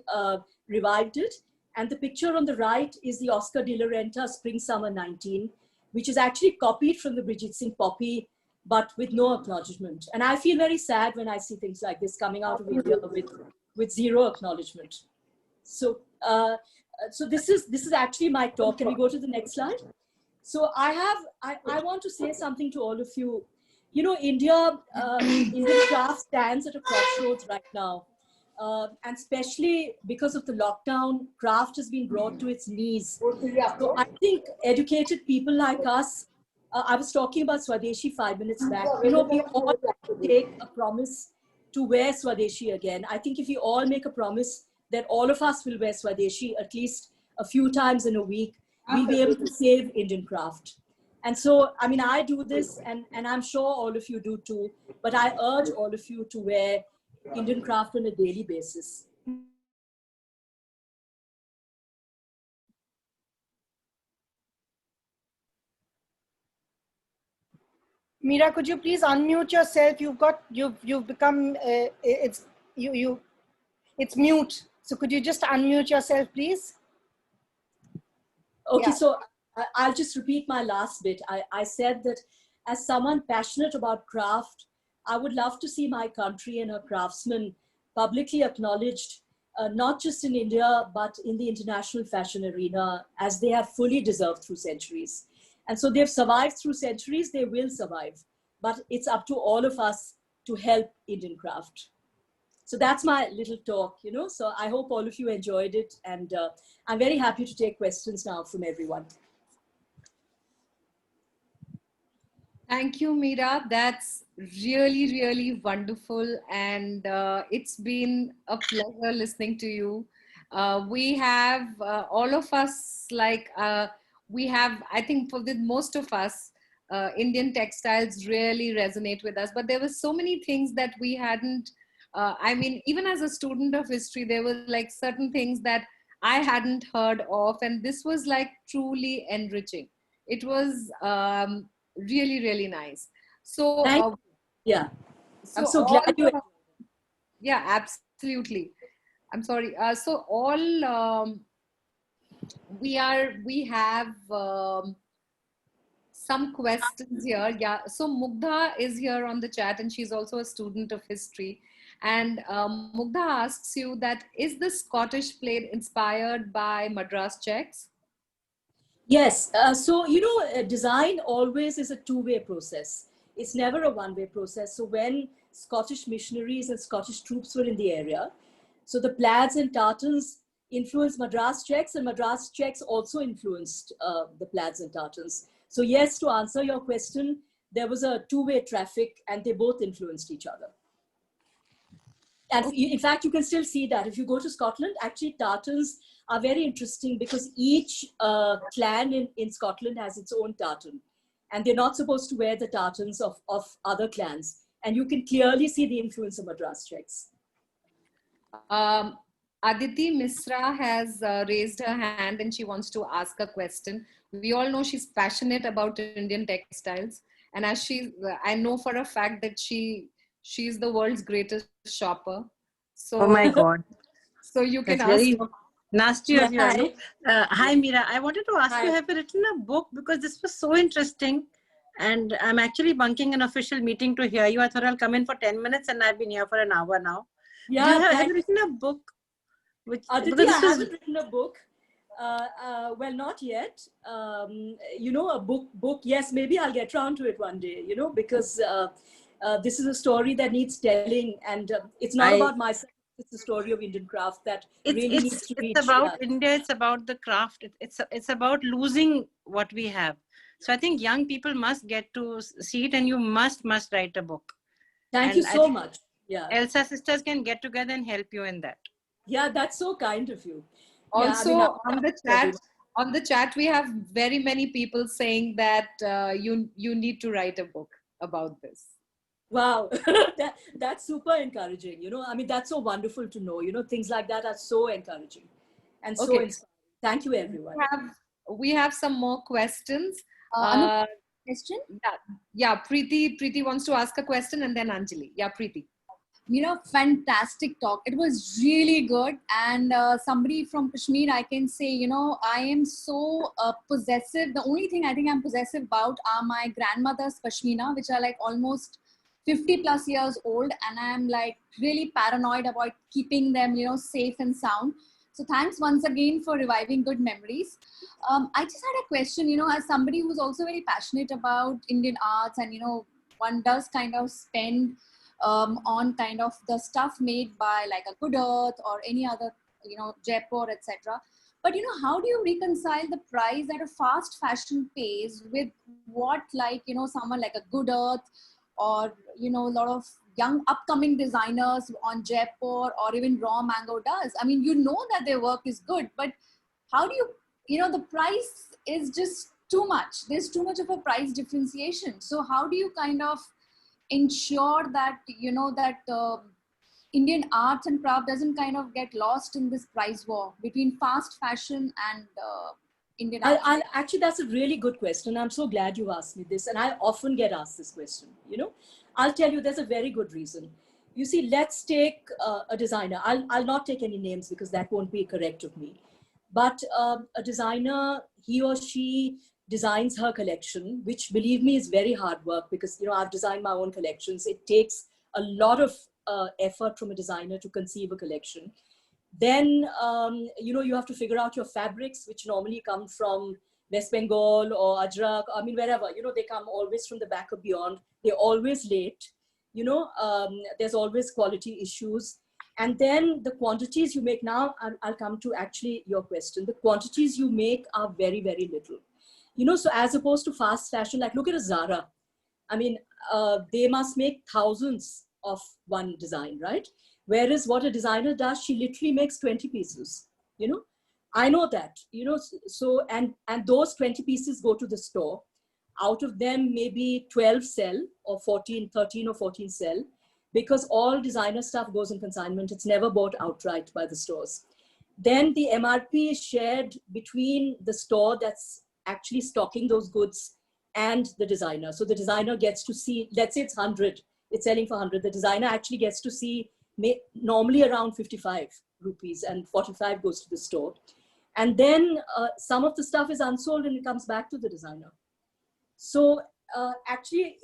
Speaker 5: revived it. And the picture on the right is the Oscar de la Renta Spring Summer 19, which is actually copied from the Brigitte Singh poppy, but with no acknowledgement. And I feel very sad when I see things like this coming out of India with zero acknowledgement. So, so this is actually my talk. Can we go to the next slide? So I want to say something to all of you. You know, Indian craft stands at a crossroads right now. and especially because of the lockdown, craft has been brought to its knees. So I think educated people like us, I was talking about Swadeshi 5 minutes back. You know, we all take a promise to wear Swadeshi again. I think if we all make a promise that all of us will wear Swadeshi at least a few times in a week, we'll be able to save Indian craft. And so, I mean, I do this, and I'm sure all of you do too, but I urge all of you to wear Indian craft on a daily basis.
Speaker 3: Meera, could you please unmute yourself? You've become it's mute. So could you just unmute yourself, please?
Speaker 5: Okay,
Speaker 3: Yeah.
Speaker 5: so I'll just repeat my last bit. I said that as someone passionate about craft, I would love to see my country and her craftsmen publicly acknowledged, not just in India, but in the international fashion arena, as they have fully deserved through centuries. And so they've survived through centuries, they will survive. But it's up to all of us to help Indian craft. So that's my little talk, you know. So I hope all of you enjoyed it. And I'm very happy to take questions now from everyone.
Speaker 1: Thank you, Meera. That's really, really wonderful. And it's been a pleasure listening to you. We have all of us, we have, I think for the most of us, Indian textiles really resonate with us. But there were so many things that we hadn't, I mean, even as a student of history, there were like certain things that I hadn't heard of. And this was like truly enriching. It was really, really nice. So,
Speaker 5: Yeah,
Speaker 1: so
Speaker 5: I'm so
Speaker 1: all,
Speaker 5: glad you.
Speaker 1: yeah, absolutely. I'm sorry. So all we have some questions here. Yeah. So Mugdha is here on the chat, and she's also a student of history. And Mugdha asks you that is the Scottish plate inspired by Madras checks?
Speaker 5: Yes. So, you know, design always is a two-way process. It's never a one-way process. So when Scottish missionaries and Scottish troops were in the area, so the plaids and tartans influenced Madras checks, and Madras checks also influenced the plaids and tartans. So yes, to answer your question, there was a two-way traffic and they both influenced each other. And in fact, you can still see that if you go to Scotland, actually tartans are very interesting because each clan in Scotland has its own tartan. And they're not supposed to wear the tartans of other clans. And you can clearly see the influence of Madras checks.
Speaker 1: Aditi Misra has raised her hand and she wants to ask a question. We all know she's passionate about Indian textiles. And as I know for a fact that she's the world's greatest shopper. So,
Speaker 6: oh my God.
Speaker 1: So you can
Speaker 6: That's
Speaker 1: ask.
Speaker 6: very nasty of you,
Speaker 5: Hi.
Speaker 6: Anu. Hi, Meera. I wanted to ask
Speaker 5: Hi.
Speaker 6: you, have you written a book? Because this was so interesting. And I'm actually bunking an official meeting to hear you. I thought I'll come in for 10 minutes and I've been here for an hour now.
Speaker 5: Yeah,
Speaker 6: have you written a book?
Speaker 5: Aditi, I haven't written a book. Well, not yet. You know, a book. Yes, maybe I'll get around to it one day, you know, because this is a story that needs telling, and it's not about myself. It's the story of Indian craft that really needs to reach.
Speaker 6: It's about India. It's about the craft. It's about losing what we have. So I think young people must get to see it, and you must write a book.
Speaker 5: Thank you so much. Yeah.
Speaker 6: Elsa sisters can get together and help you in that.
Speaker 5: Yeah, that's so kind of you.
Speaker 1: Also,
Speaker 5: yeah, I mean,
Speaker 1: on the chat, we have very many people saying that you need to write a book about this.
Speaker 5: Wow, that's super encouraging. You know, I mean, that's so wonderful to know. You know, things like that are so encouraging and so inspiring. Thank you, everyone.
Speaker 1: We have some more questions.
Speaker 7: Question?
Speaker 1: Yeah, Preeti wants to ask a question, and then Anjali. Yeah, Preeti.
Speaker 7: You know, fantastic talk. It was really good. And somebody from Kashmir, I can say, you know, I am so possessive. The only thing I think I'm possessive about are my grandmother's pashmina, which are like almost 50 plus years old. And I'm like really paranoid about keeping them, you know, safe and sound. So thanks once again for reviving good memories. I just had a question, you know, as somebody who's also very passionate about Indian arts and, you know, one does kind of spend on kind of the stuff made by like a Good Earth or any other, Jaipur, etc. But how do you reconcile the price at a fast fashion pace with what, like, someone like a Good Earth or, a lot of young upcoming designers on Jaipur or even Raw Mango does? I mean, that their work is good, but how do you, the price is just too much. There's too much of a price differentiation. So how do you kind of ensure that, Indian arts and craft doesn't kind of get lost in this price war between fast fashion and Indian art?
Speaker 5: Actually, that's a really good question. I'm so glad you asked me this. And I often get asked this question, I'll tell you, there's a very good reason. You see, let's take a designer. I'll not take any names because that won't be correct of me. But a designer, he or she designs her collection, which, believe me, is very hard work because, I've designed my own collections. It takes a lot of effort from a designer to conceive a collection. Then, you have to figure out your fabrics, which normally come from West Bengal or Ajrak, I mean, wherever, they come always from the back of beyond. They're always late, there's always quality issues. And then the quantities you make now, I'll come to actually your question. The quantities you make are very, very little. So as opposed to fast fashion, like look at a Zara. I mean, they must make thousands of one design, right? Whereas what a designer does, she literally makes 20 pieces, I know that, so, and those 20 pieces go to the store. Out of them, maybe 12 sell or 13 or 14 sell, because all designer stuff goes in consignment. It's never bought outright by the stores. Then the MRP is shared between the store that's actually stocking those goods and the designer. So the designer gets to see, let's say it's 100, it's selling for 100. The designer actually gets to see normally around 55 rupees and 45 goes to the store. And then some of the stuff is unsold and it comes back to the designer. So actually,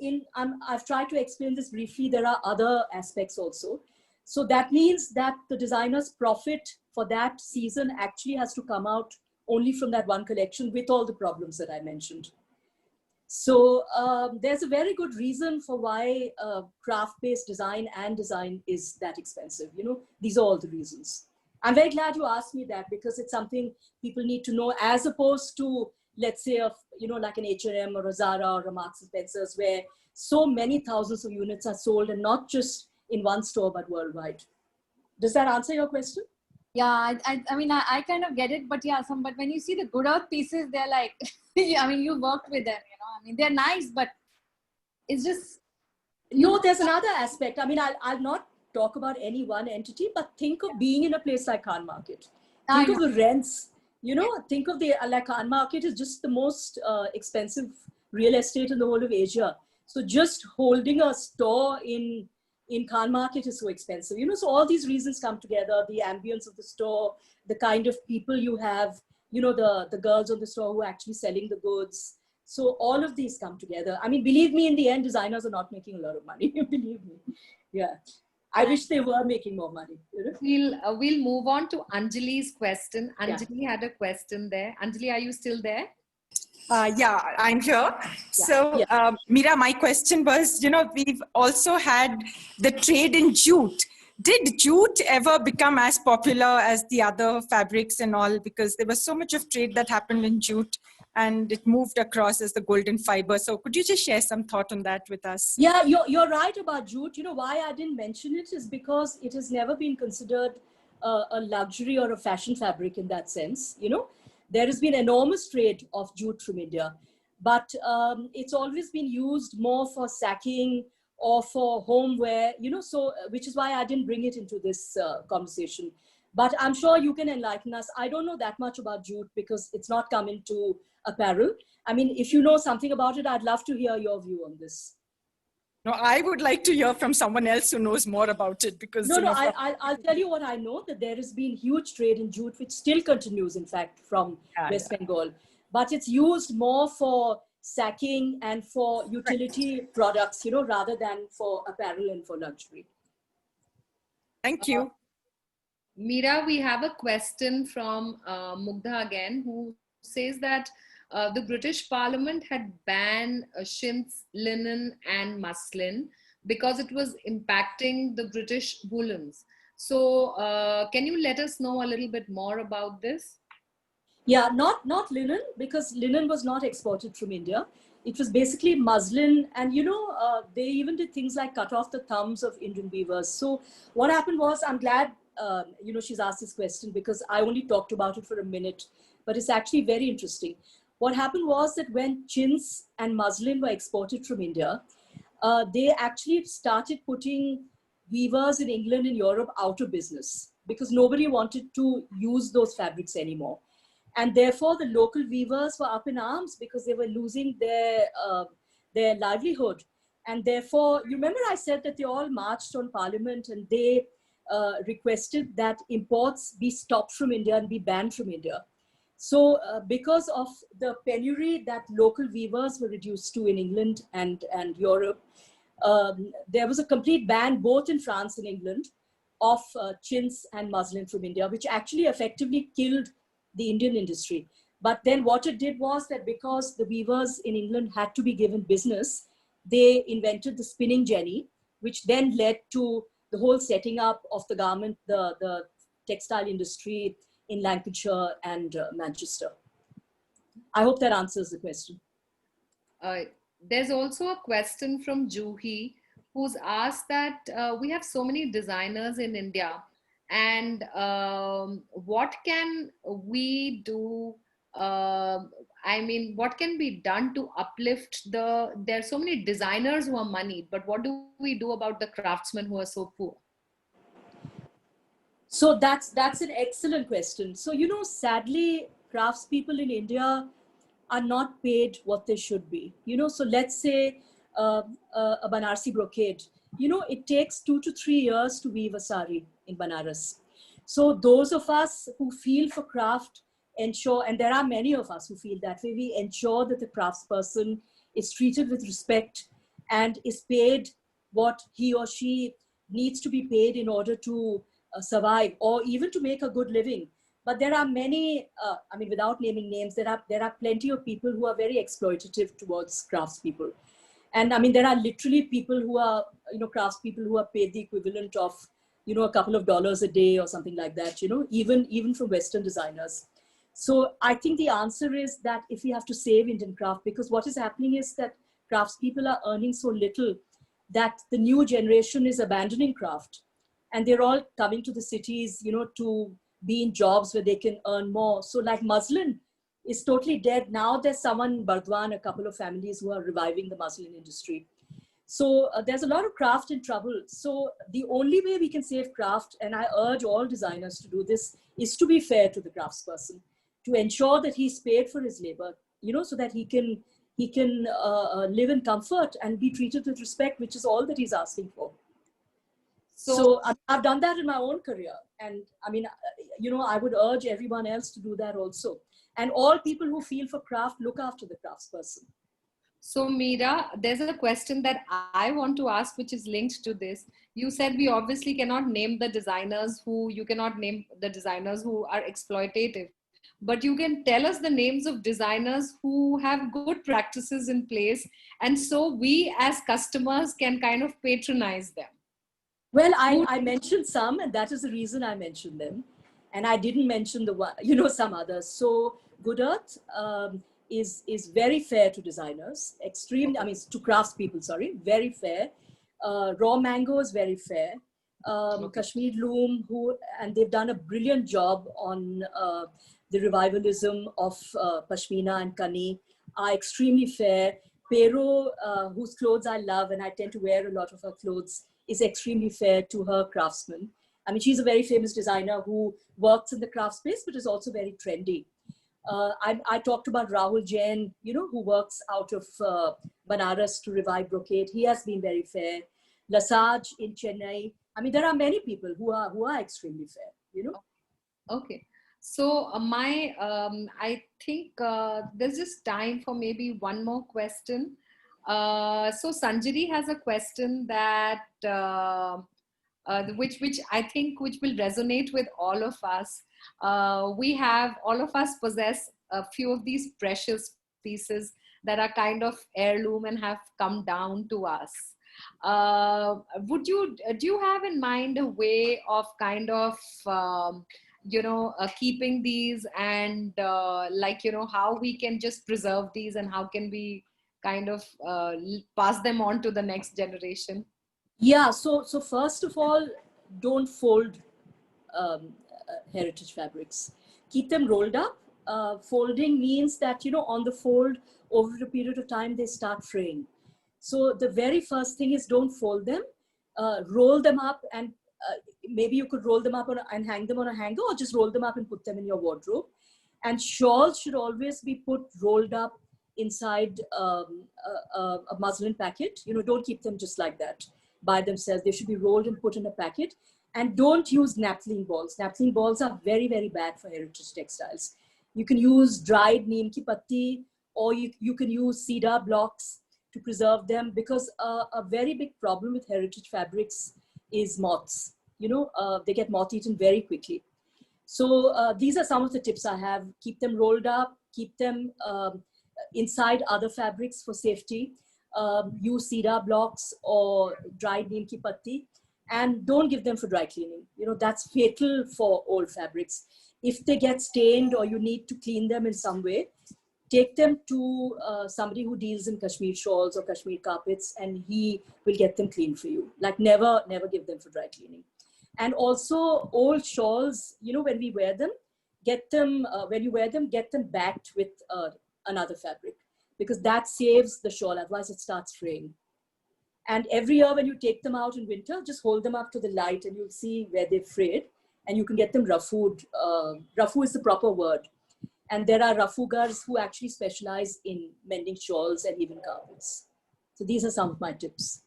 Speaker 5: I've tried to explain this briefly. There are other aspects also. So that means that the designer's profit for that season actually has to come out only from that one collection with all the problems that I mentioned. So there's a very good reason for why craft-based design is that expensive. These are all the reasons. I'm very glad you asked me that because it's something people need to know, as opposed to, let's say, like an H&M or a Zara or a Marks and Spencer's, where so many thousands of units are sold, and not just in one store, but worldwide. Does that answer your question?
Speaker 7: Yeah, I mean, I kind of get it, but yeah, but when you see the Good Earth pieces, they're like, I mean, you worked with them, I mean, they're nice, but it's just.
Speaker 5: No, there's another aspect. I mean, I'll not talk about any one entity, but think of being in a place like Khan Market. Think of the rents, think of like Khan Market is just the most expensive real estate in the whole of Asia. So just holding a store in Khan Market is so expensive, so all these reasons come together, the ambience of the store, the kind of people you have, the girls on the store who are actually selling the goods. So all of these come together. I mean, believe me, in the end, designers are not making a lot of money, believe me. Yeah. I wish they were making more money.
Speaker 1: We'll move on to Anjali's question. Anjali had a question there. Anjali, are you still there?
Speaker 2: Yeah, I'm here. So, Meera, my question was, we've also had the trade in jute. Did jute ever become as popular as the other fabrics and all? Because there was so much of trade that happened in jute and it moved across as the golden fiber. So could you just share some thought on that with us?
Speaker 5: Yeah, you're right about jute. Why I didn't mention it is because it has never been considered a luxury or a fashion fabric in that sense. There has been enormous trade of jute from India, but it's always been used more for sacking or for homeware, so which is why I didn't bring it into this conversation. But I'm sure you can enlighten us. I don't know that much about jute because it's not come into apparel. I mean, if you know something about it, I'd love to hear your view on this.
Speaker 2: No, I would like to hear from someone else who knows more about it because...
Speaker 5: I'll tell you what I know, that there has been huge trade in jute, which still continues, in fact, from West Bengal. But it's used more for sacking and for utility products, rather than for apparel and for luxury.
Speaker 2: Thank you.
Speaker 1: Meera, we have a question from Mugdha again, who says that the British Parliament had banned chintz, linen and muslin, because it was impacting the British woolens. So can you let us know a little bit more about this?
Speaker 5: Yeah, not linen, because linen was not exported from India. It was basically muslin, and they even did things like cut off the thumbs of Indian weavers. So what happened was, I'm glad she's asked this question, because I only talked about it for a minute, but it's actually very interesting. What happened was that when chintz and muslin were exported from India, they actually started putting weavers in England and Europe out of business, because nobody wanted to use those fabrics anymore. And therefore, the local weavers were up in arms because they were losing their livelihood. And therefore, you remember I said that they all marched on Parliament, and they requested that imports be stopped from India and be banned from India. So because of the penury that local weavers were reduced to in England and Europe, there was a complete ban both in France and England of chintz and muslin from India, which actually effectively killed the Indian industry. But then what it did was that because the weavers in England had to be given business, they invented the spinning jenny, which then led to the whole setting up of the garment, the textile industry in Lancashire and Manchester. I hope that answers the question.
Speaker 1: There's also a question from Juhi, who's asked that we have so many designers in India, and what can we do? What can be done to uplift there are so many designers who are moneyed, but what do we do about the craftsmen who are so poor?
Speaker 5: So that's an excellent question. So, sadly, craftspeople in India are not paid what they should be. So let's say a Banarsi brocade, it takes 2 to 3 years to weave a sari in Banaras. So those of us who feel for craft ensure, and there are many of us who feel that way, we ensure that the craftsperson is treated with respect and is paid what he or she needs to be paid in order to survive, or even to make a good living. But there are many, without naming names, there are plenty of people who are very exploitative towards craftspeople. And there are literally people who are, craftspeople who are paid the equivalent of, a couple of dollars a day or something like that, even from Western designers. So I think the answer is that if we have to save Indian craft, because what is happening is that craftspeople are earning so little that the new generation is abandoning craft. And they're all coming to the cities, to be in jobs where they can earn more. So like muslin is totally dead. Now there's someone in Bardwan, a couple of families who are reviving the muslin industry. So there's a lot of craft in trouble. So the only way we can save craft, and I urge all designers to do this, is to be fair to the craftsperson, to ensure that he's paid for his labor, so that he can live in comfort and be treated with respect, which is all that he's asking for. So I've done that in my own career. And I would urge everyone else to do that also. And all people who feel for craft, look after the craftsperson.
Speaker 1: So Meera, there's a question that I want to ask, which is linked to this. You said we obviously cannot name the designers who are exploitative, but you can tell us the names of designers who have good practices in place. And so we as customers can kind of patronize them.
Speaker 5: Well, I mentioned some, and that is the reason I mentioned them. And I didn't mention the one, some others. So Good Earth is very fair to designers, to craftspeople, sorry, very fair. Raw Mango is very fair. Kashmir Loom, and they've done a brilliant job on the revivalism of Pashmina and Kani, are extremely fair. Pero, whose clothes I love, and I tend to wear a lot of her clothes, is extremely fair to her craftsmen. She's a very famous designer who works in the craft space, but is also very trendy. I talked about Rahul Jain, who works out of Banaras to revive brocade. He has been very fair. Lasage in Chennai. There are many people who are extremely fair,
Speaker 1: Okay. So I think there's just time for maybe one more question. So Sanjari has a question that which I think which will resonate with all of us. All of us possess a few of these precious pieces that are kind of heirloom and have come down to us. Do you have in mind a way of kind of, keeping these and how we can just preserve these and how can we kind of pass them on to the next generation?
Speaker 5: Yeah, so first of all, don't fold heritage fabrics. Keep them rolled up. Folding means that, on the fold, over a period of time, they start fraying. So the very first thing is don't fold them. Roll them up, and maybe you could roll them up and hang them on a hanger, or just roll them up and put them in your wardrobe. And shawls should always be put rolled up inside a muslin packet. Don't keep them just like that by themselves. They should be rolled and put in a packet. And don't use naphthalene balls. Naphthalene balls are very, very bad for heritage textiles. You can use dried neem ki patti, or you can use cedar blocks to preserve them, because a very big problem with heritage fabrics is moths. They get moth-eaten very quickly. So these are some of the tips I have. Keep them rolled up, keep them inside other fabrics for safety. Use cedar blocks or dried neem ki patti, and don't give them for dry cleaning. That's fatal for old fabrics. If they get stained or you need to clean them in some way, take them to somebody who deals in Kashmir shawls or Kashmir carpets, and he will get them cleaned for you. Like never give them for dry cleaning. And also old shawls, when we wear them, get them backed with another fabric, because that saves the shawl. Otherwise it starts fraying. And every year when you take them out in winter, just hold them up to the light and you'll see where they've frayed, and you can get them rafued. Rafu is the proper word. And there are rafugars who actually specialize in mending shawls and even carpets. So these are some of my tips.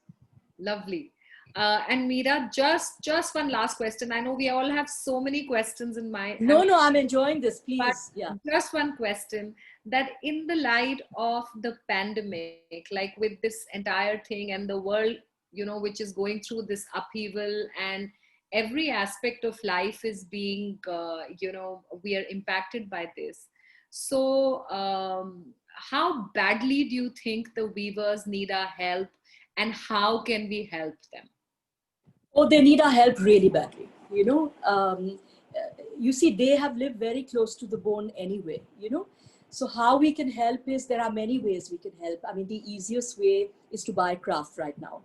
Speaker 1: Lovely. And Meera, just one last question. I know we all have so many questions in mind.
Speaker 5: No, I'm enjoying this, please. Yeah.
Speaker 1: Just one question, that in the light of the pandemic, like with this entire thing and the world, which is going through this upheaval, and every aspect of life is being, we are impacted by this. So how badly do you think the weavers need our help, and how can we help them?
Speaker 5: Oh, they need our help really badly. You see, they have lived very close to the bone anyway, So how we can help is, there are many ways we can help. I mean, the easiest way is to buy craft right now,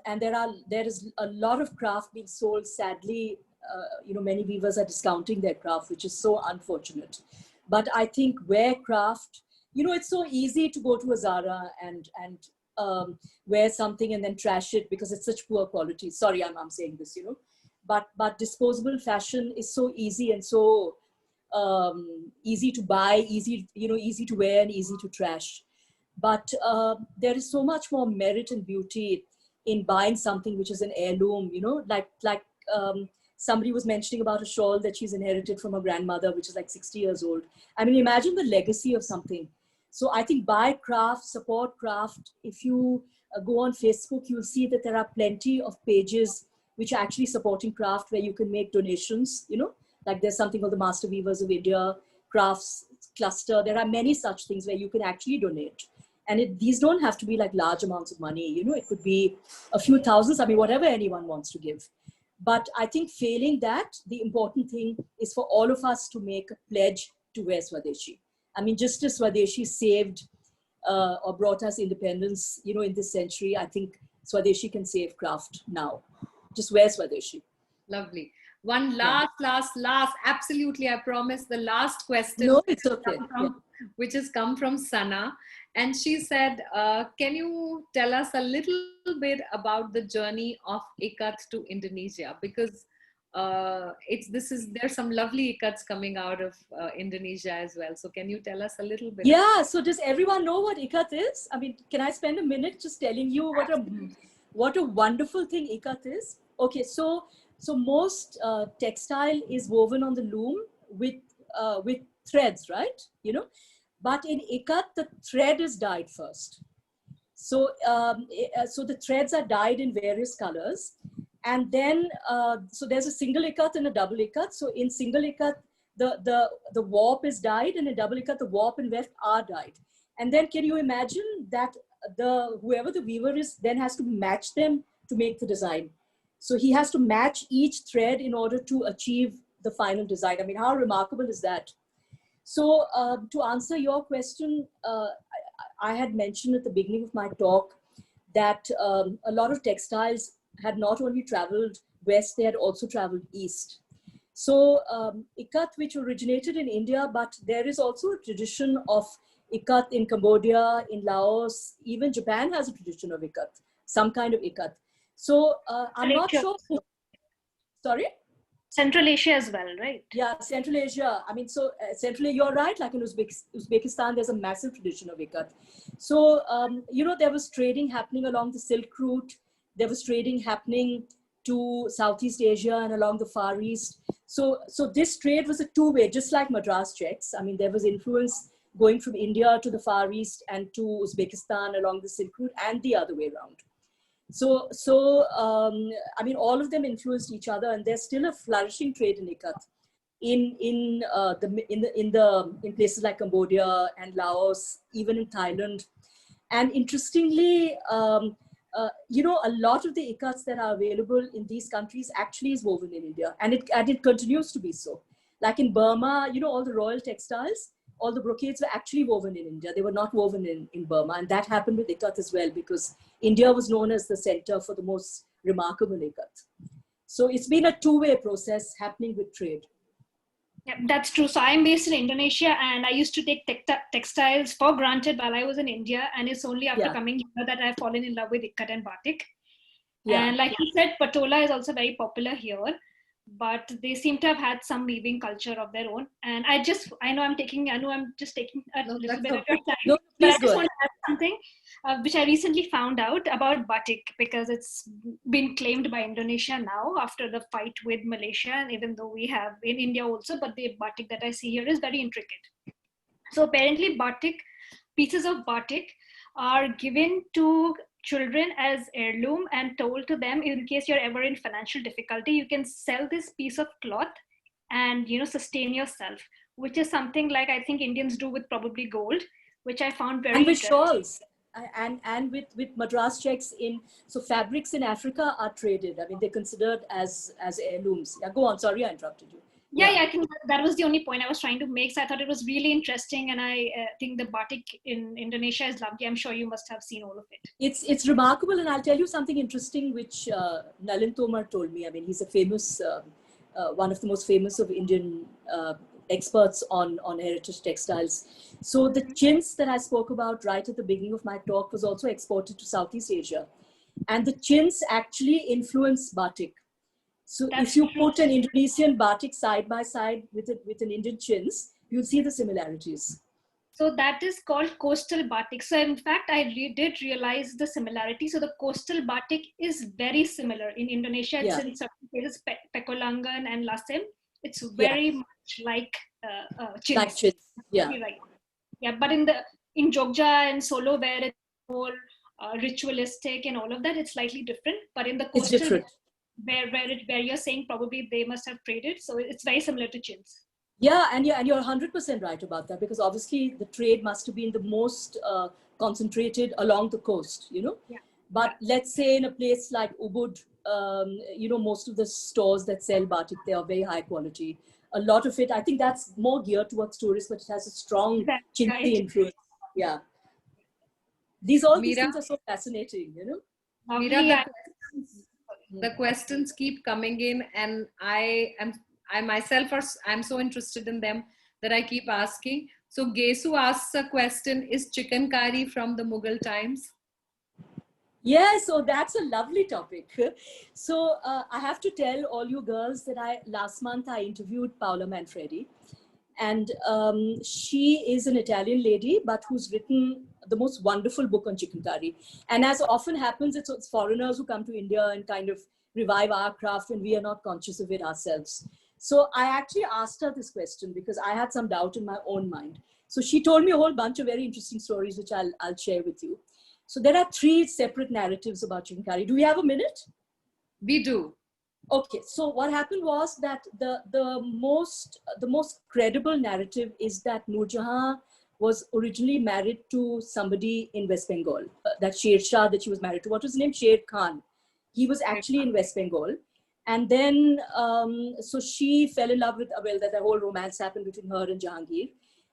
Speaker 5: and there is a lot of craft being sold. Sadly, many weavers are discounting their craft, which is so unfortunate. But I think wear craft, it's so easy to go to a Zara and wear something and then trash it because it's such poor quality. Sorry, I'm saying this, but disposable fashion is so easy and so easy to buy, easy to wear and easy to trash. But there is so much more merit and beauty in buying something which is an heirloom, like somebody was mentioning about a shawl that she's inherited from her grandmother, which is like 60 years old. I mean, imagine the legacy of something. So I think buy craft, support craft. If you go on Facebook, you'll see that there are plenty of pages which are actually supporting craft, where you can make donations, like there's something called the Master Weavers of India Crafts Cluster. There are many such things where you can actually donate. And these don't have to be like large amounts of money, it could be a few thousands, I mean, whatever anyone wants to give. But I think failing that, the important thing is for all of us to make a pledge to wear Swadeshi. I mean, just as Swadeshi saved or brought us independence, in this century, I think Swadeshi can save craft now. Just wear Swadeshi.
Speaker 1: Lovely. One last, absolutely, I promise, the last question.
Speaker 5: No, it's okay.
Speaker 1: Which has come from Sana. And she said, can you tell us a little bit about the journey of ikat to Indonesia? Because there's some lovely ikats coming out of Indonesia as well. So can you tell us a little bit?
Speaker 5: Yeah. So does everyone know what ikat is? I mean, can I spend a minute just telling you what a wonderful thing ikat is? Okay. So most textile is woven on the loom with threads, right? But in ikat, the thread is dyed first. So the threads are dyed in various colors. And then, so there's a single ikat and a double ikat. So in single ikat, the warp is dyed, and in double ikat, the warp and weft are dyed. And then can you imagine that whoever the weaver is then has to match them to make the design. So he has to match each thread in order to achieve the final design. I mean, how remarkable is that? So to answer your question, I had mentioned at the beginning of my talk that a lot of textiles had not only traveled west, they had also traveled east. So ikat, which originated in India, but there is also a tradition of ikat in Cambodia, in Laos, even Japan has a tradition of ikat, some kind of ikat. So I'm not sure. Sorry?
Speaker 8: Central Asia as well, right?
Speaker 5: Yeah, Central Asia. I mean, so Central, you're right, like in Uzbekistan, there's a massive tradition of ikat. So, you know, there was trading happening along the Silk Route. There was trading happening to Southeast Asia and along the Far East. So this trade was a two-way, just like Madras checks. I mean, there was influence going from India to the Far East and to Uzbekistan along the Silk Route and the other way around. So I mean, all of them influenced each other, and there's still a flourishing trade in ikat in places like Cambodia and Laos, even in Thailand. And interestingly, you know, a lot of the ikats that are available in these countries actually is woven in India, and it continues to be so. Like in Burma, you know, all the royal textiles, all the brocades were actually woven in India. They were not woven in Burma. And that happened with ikat as well, because India was known as the center for the most remarkable ikat. So it's been a two-way process happening with trade.
Speaker 8: Yeah, that's true. So I'm based in Indonesia, and I used to take textiles for granted while I was in India. And it's only after coming here that I've fallen in love with ikat and batik. Yeah. And like you said, patola is also very popular here, but they seem to have had some weaving culture of their own. And I know I'm just taking a little bit of your time, but I just want to add something which I recently found out about batik, because it's been claimed by Indonesia now after the fight with Malaysia. And even though we have in India also, but the batik that I see here is very intricate. So apparently pieces of batik are given to children as heirloom and told to them, in case you're ever in financial difficulty, you can sell this piece of cloth and, you know, sustain yourself, which is something like I think Indians do with probably gold, which I found very interesting.
Speaker 5: And with shawls and with Madras checks so fabrics in Africa are traded. I mean, they're considered as heirlooms. Yeah, go on. Sorry, I interrupted you.
Speaker 8: Yeah, I think that was the only point I was trying to make. So I thought it was really interesting, and I think the batik in Indonesia is lovely. I'm sure you must have seen all of it.
Speaker 5: It's remarkable, and I'll tell you something interesting which Nalin Tomar told me. I mean, he's a famous, one of the most famous of Indian experts on heritage textiles. So the chintz that I spoke about right at the beginning of my talk was also exported to Southeast Asia, and the chintz actually influenced batik. So if you put an Indonesian batik side by side with an Indian chintz, you'll see the similarities.
Speaker 8: So that is called coastal batik. So in fact, I did realize the similarity. So the coastal batik is very similar in Indonesia. It's in certain places, Pekolangan and Lasem. It's very much like chintz.
Speaker 5: Like chintz, yeah.
Speaker 8: Right. Yeah, but in Jogja and Solo, where it's more ritualistic and all of that, it's slightly different. But in the coastal,
Speaker 5: it's different.
Speaker 8: Where you're saying probably they must have traded, so it's very similar to chintz.
Speaker 5: Yeah, and you're 100% right about that, because obviously the trade must have been the most concentrated along the coast, you know. Yeah. But let's say in a place like Ubud, you know, most of the stores that sell batik, they are very high quality. A lot of it, I think that's more geared towards tourists, but it has a strong chintzy influence. Yeah. These things are so fascinating, you know.
Speaker 1: Meera, the questions keep coming in, and I myself I'm so interested in them that I keep asking. So Gesu asks a question: is chicken curry from the Mughal times?
Speaker 5: Yeah, so that's a lovely topic. So I have to tell all you girls that last month I interviewed Paola Manfredi, and she is an Italian lady, but who's written the most wonderful book on chicken curry. And as often happens, it's foreigners who come to India and kind of revive our craft when we are not conscious of it ourselves. So I actually asked her this question because I had some doubt in my own mind. So she told me a whole bunch of very interesting stories, which I'll share with you. So there are 3 separate narratives about chicken curry. Do we have a minute?
Speaker 1: We do.
Speaker 5: Okay, so what happened was that the most credible narrative is that Noor Jahan was originally married to somebody in West Bengal. That Sher Shah that she was married to, what was his name? Sher Khan. He was actually in West Bengal. And then, so she fell in love with, well, that whole romance happened between her and Jahangir.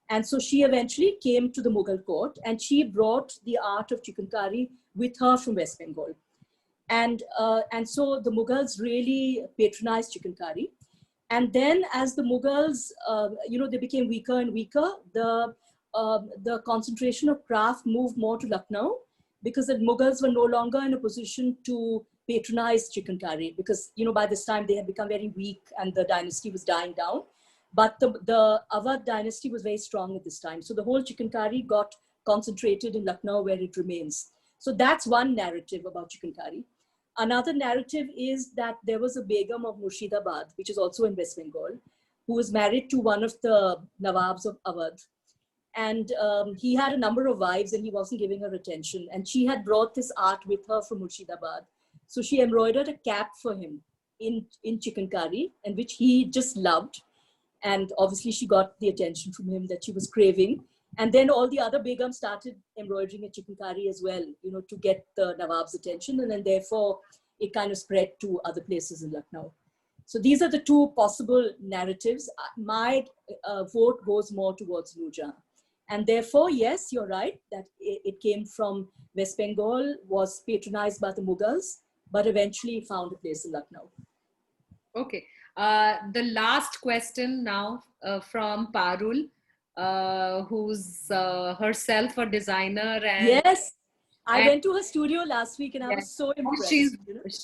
Speaker 5: And so she eventually came to the Mughal court, and she brought the art of chikankari with her from West Bengal. And so the Mughals really patronized chikankari. And then as the Mughals, they became weaker and weaker, the concentration of craft moved more to Lucknow, because the Mughals were no longer in a position to patronize chikankari, because, by this time they had become very weak and the dynasty was dying down. But the Awadh dynasty was very strong at this time. So the whole chikankari got concentrated in Lucknow, where it remains. So that's one narrative about chikankari. Another narrative is that there was a Begum of Murshidabad, which is also in West Bengal, who was married to one of the Nawabs of Awadh. And he had a number of wives and he wasn't giving her attention. And she had brought this art with her from Murshidabad. So she embroidered a cap for him in chikankari, and which he just loved. And obviously she got the attention from him that she was craving. And then all the other Begums started embroidering a chikankari as well, to get the Nawab's attention. And then therefore it kind of spread to other places in Lucknow. So these are the two possible narratives. My vote goes more towards Noor. And therefore, yes, you're right, that it came from West Bengal, was patronized by the Mughals, but eventually found a place in Lucknow.
Speaker 1: Okay. The last question now from Parul, who's herself a designer. And
Speaker 5: yes, I went to her studio last week and I was so impressed.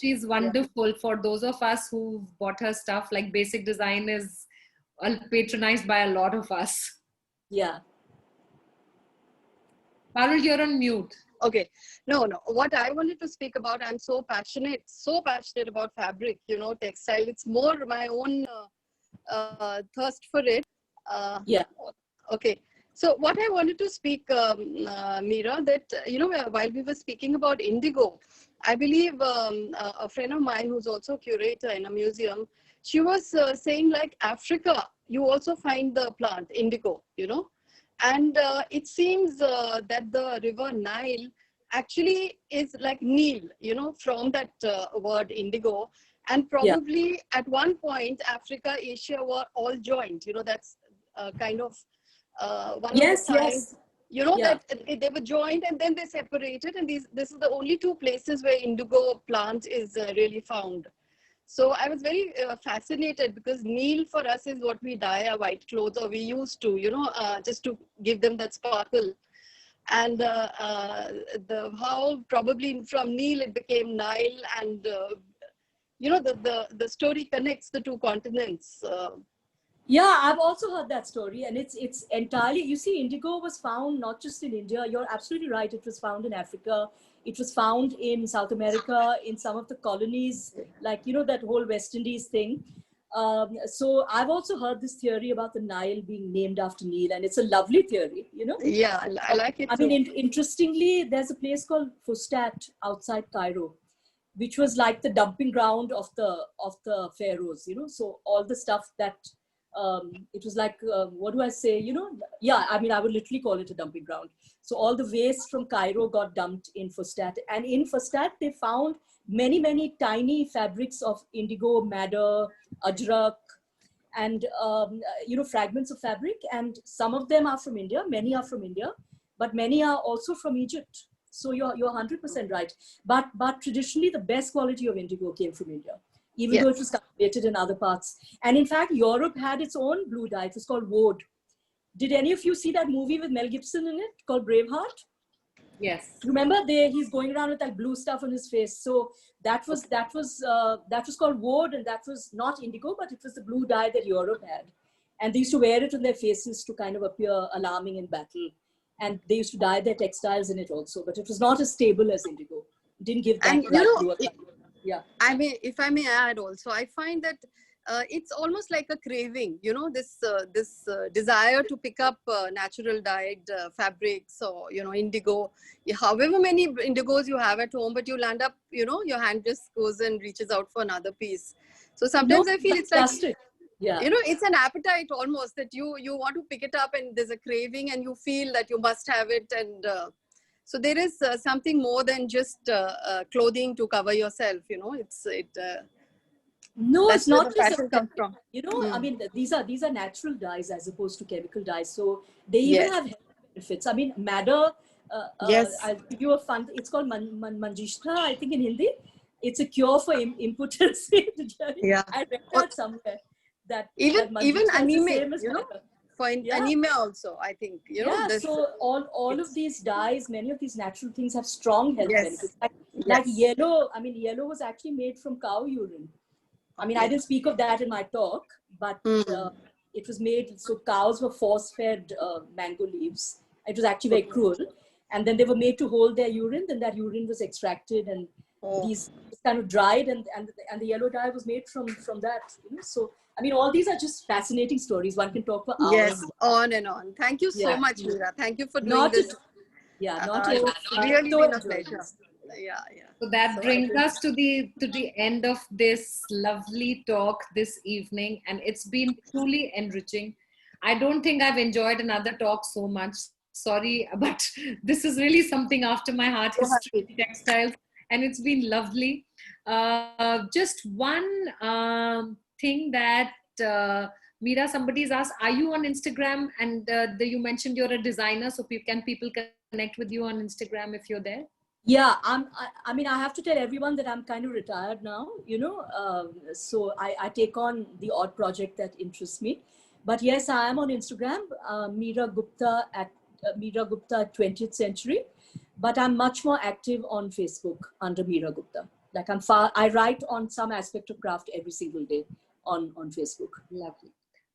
Speaker 1: She's wonderful. Yeah. For those of us who bought her stuff, like Basic Design is patronized by a lot of us.
Speaker 5: Yeah.
Speaker 1: Parul, you're on mute.
Speaker 9: Okay. No. What I wanted to speak about, I'm so passionate about fabric, textile. It's more my own thirst for it.
Speaker 5: Yeah.
Speaker 9: Okay. So what I wanted to speak, Meera, that, while we were speaking about indigo, I believe a friend of mine who's also a curator in a museum, she was saying like Africa, you also find the plant indigo, and it seems that the river Nile actually is like Nil, from that word indigo. And probably at one point, Africa, Asia were all joined. That's kind of one of the times, that they were joined and then they separated. And this is the only two places where indigo plant is really found. So I was very fascinated, because Nil for us is what we dye our white clothes, or we used to, just to give them that sparkle. And how probably from Nil it became Nile, and the story connects the two continents.
Speaker 5: Yeah, I've also heard that story, and it's entirely, you see, indigo was found not just in India. You're absolutely right. It was found in Africa. It was found in South America, in some of the colonies, like, that whole West Indies thing. So I've also heard this theory about the Nile being named after Nil, and it's a lovely theory,
Speaker 9: Yeah, I like it too.
Speaker 5: I mean, interestingly, there's a place called Fustat outside Cairo, which was like the dumping ground of the pharaohs, so all the stuff that, it was like, what do I say, yeah, I mean, I would literally call it a dumping ground. So all the waste from Cairo got dumped in Fustat, and in Fustat they found many, many tiny fabrics of indigo, madder, ajrak, and fragments of fabric. And some of them are from India, many are from India, but many are also from Egypt. So you're 100% right. But traditionally the best quality of indigo came from India, even though it was cultivated in other parts. And in fact, Europe had its own blue dye. It was called woad. Did any of you see that movie with Mel Gibson in it called Braveheart?
Speaker 1: Yes.
Speaker 5: Remember, he's going around with that blue stuff on his face. So that was called woad, and that was not indigo, but it was the blue dye that Europe had. And they used to wear it on their faces to kind of appear alarming in battle. And they used to dye their textiles in it also, but it was not as stable as indigo. It didn't give that blue color. Yeah.
Speaker 9: If I may add also, I find that it's almost like a craving, this desire to pick up natural dyed fabrics, or, indigo, however many indigos you have at home, but you'll end up, your hand just goes and reaches out for another piece. So sometimes I feel it's
Speaker 5: plastic. Yeah.
Speaker 9: You know, it's an appetite almost that you want to pick it up, and there's a craving, and you feel that you must have it. And so there is something more than just clothing to cover yourself. You know,
Speaker 5: no,
Speaker 9: that's
Speaker 5: it's
Speaker 9: where
Speaker 5: not
Speaker 9: the
Speaker 5: just
Speaker 9: fashion comes from.
Speaker 5: You know, I mean, these are natural dyes as opposed to chemical dyes. So they even have health benefits. I mean, madder. I'll give you a fun. It's called Manjishtra, I think, in Hindi. It's a cure for impotency.
Speaker 9: Yeah.
Speaker 5: I read that somewhere. That
Speaker 9: even anemia, you know, for
Speaker 5: Yeah.
Speaker 9: anemia also, I think, you know.
Speaker 5: Yeah, so all of these dyes, many of these natural things have strong health benefits. Like yellow, I mean, yellow was actually made from cow urine. I mean, I didn't speak of that in my talk, but it was made, so cows were force-fed mango leaves. It was actually very cruel. And then they were made to hold their urine, then that urine was extracted, and these kind of dried, and the yellow dye was made from that. You know? So, I mean, all these are just fascinating stories. One can talk for hours.
Speaker 9: Yes, on and on. Thank you so much, Meera. Thank you for doing this. It's really been a pleasure. Yeah.
Speaker 1: So that brings us to the end of this lovely talk this evening, and it's been truly enriching. I don't think I've enjoyed another talk so much. Sorry, but this is really something after my heart, history, textiles, and it's been lovely. Just one thing that Meera, somebody's asked, are you on Instagram? And you mentioned you're a designer, so people connect with you on Instagram if you're there?
Speaker 5: Yeah, I mean, I have to tell everyone that I'm kind of retired now, you know, so I take on the odd project that interests me. But yes, I am on Instagram, Meera Gupta at Meera Gupta 20th Century. But I'm much more active on Facebook under Meera Gupta. Like I write on some aspect of craft every single day on Facebook.
Speaker 1: Lovely.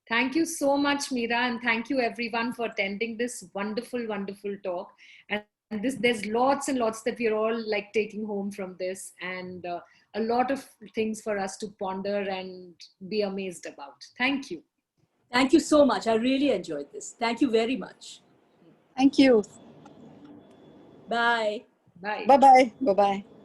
Speaker 1: Thank you so much, Meera, and thank you everyone for attending this wonderful, wonderful talk. And there's lots and lots that we're all like taking home from this, and a lot of things for us to ponder and be amazed about. Thank you.
Speaker 5: Thank you so much. I really enjoyed this. Thank you very much.
Speaker 9: Thank you.
Speaker 5: Bye.
Speaker 1: Bye.
Speaker 9: Bye-bye. Bye-bye.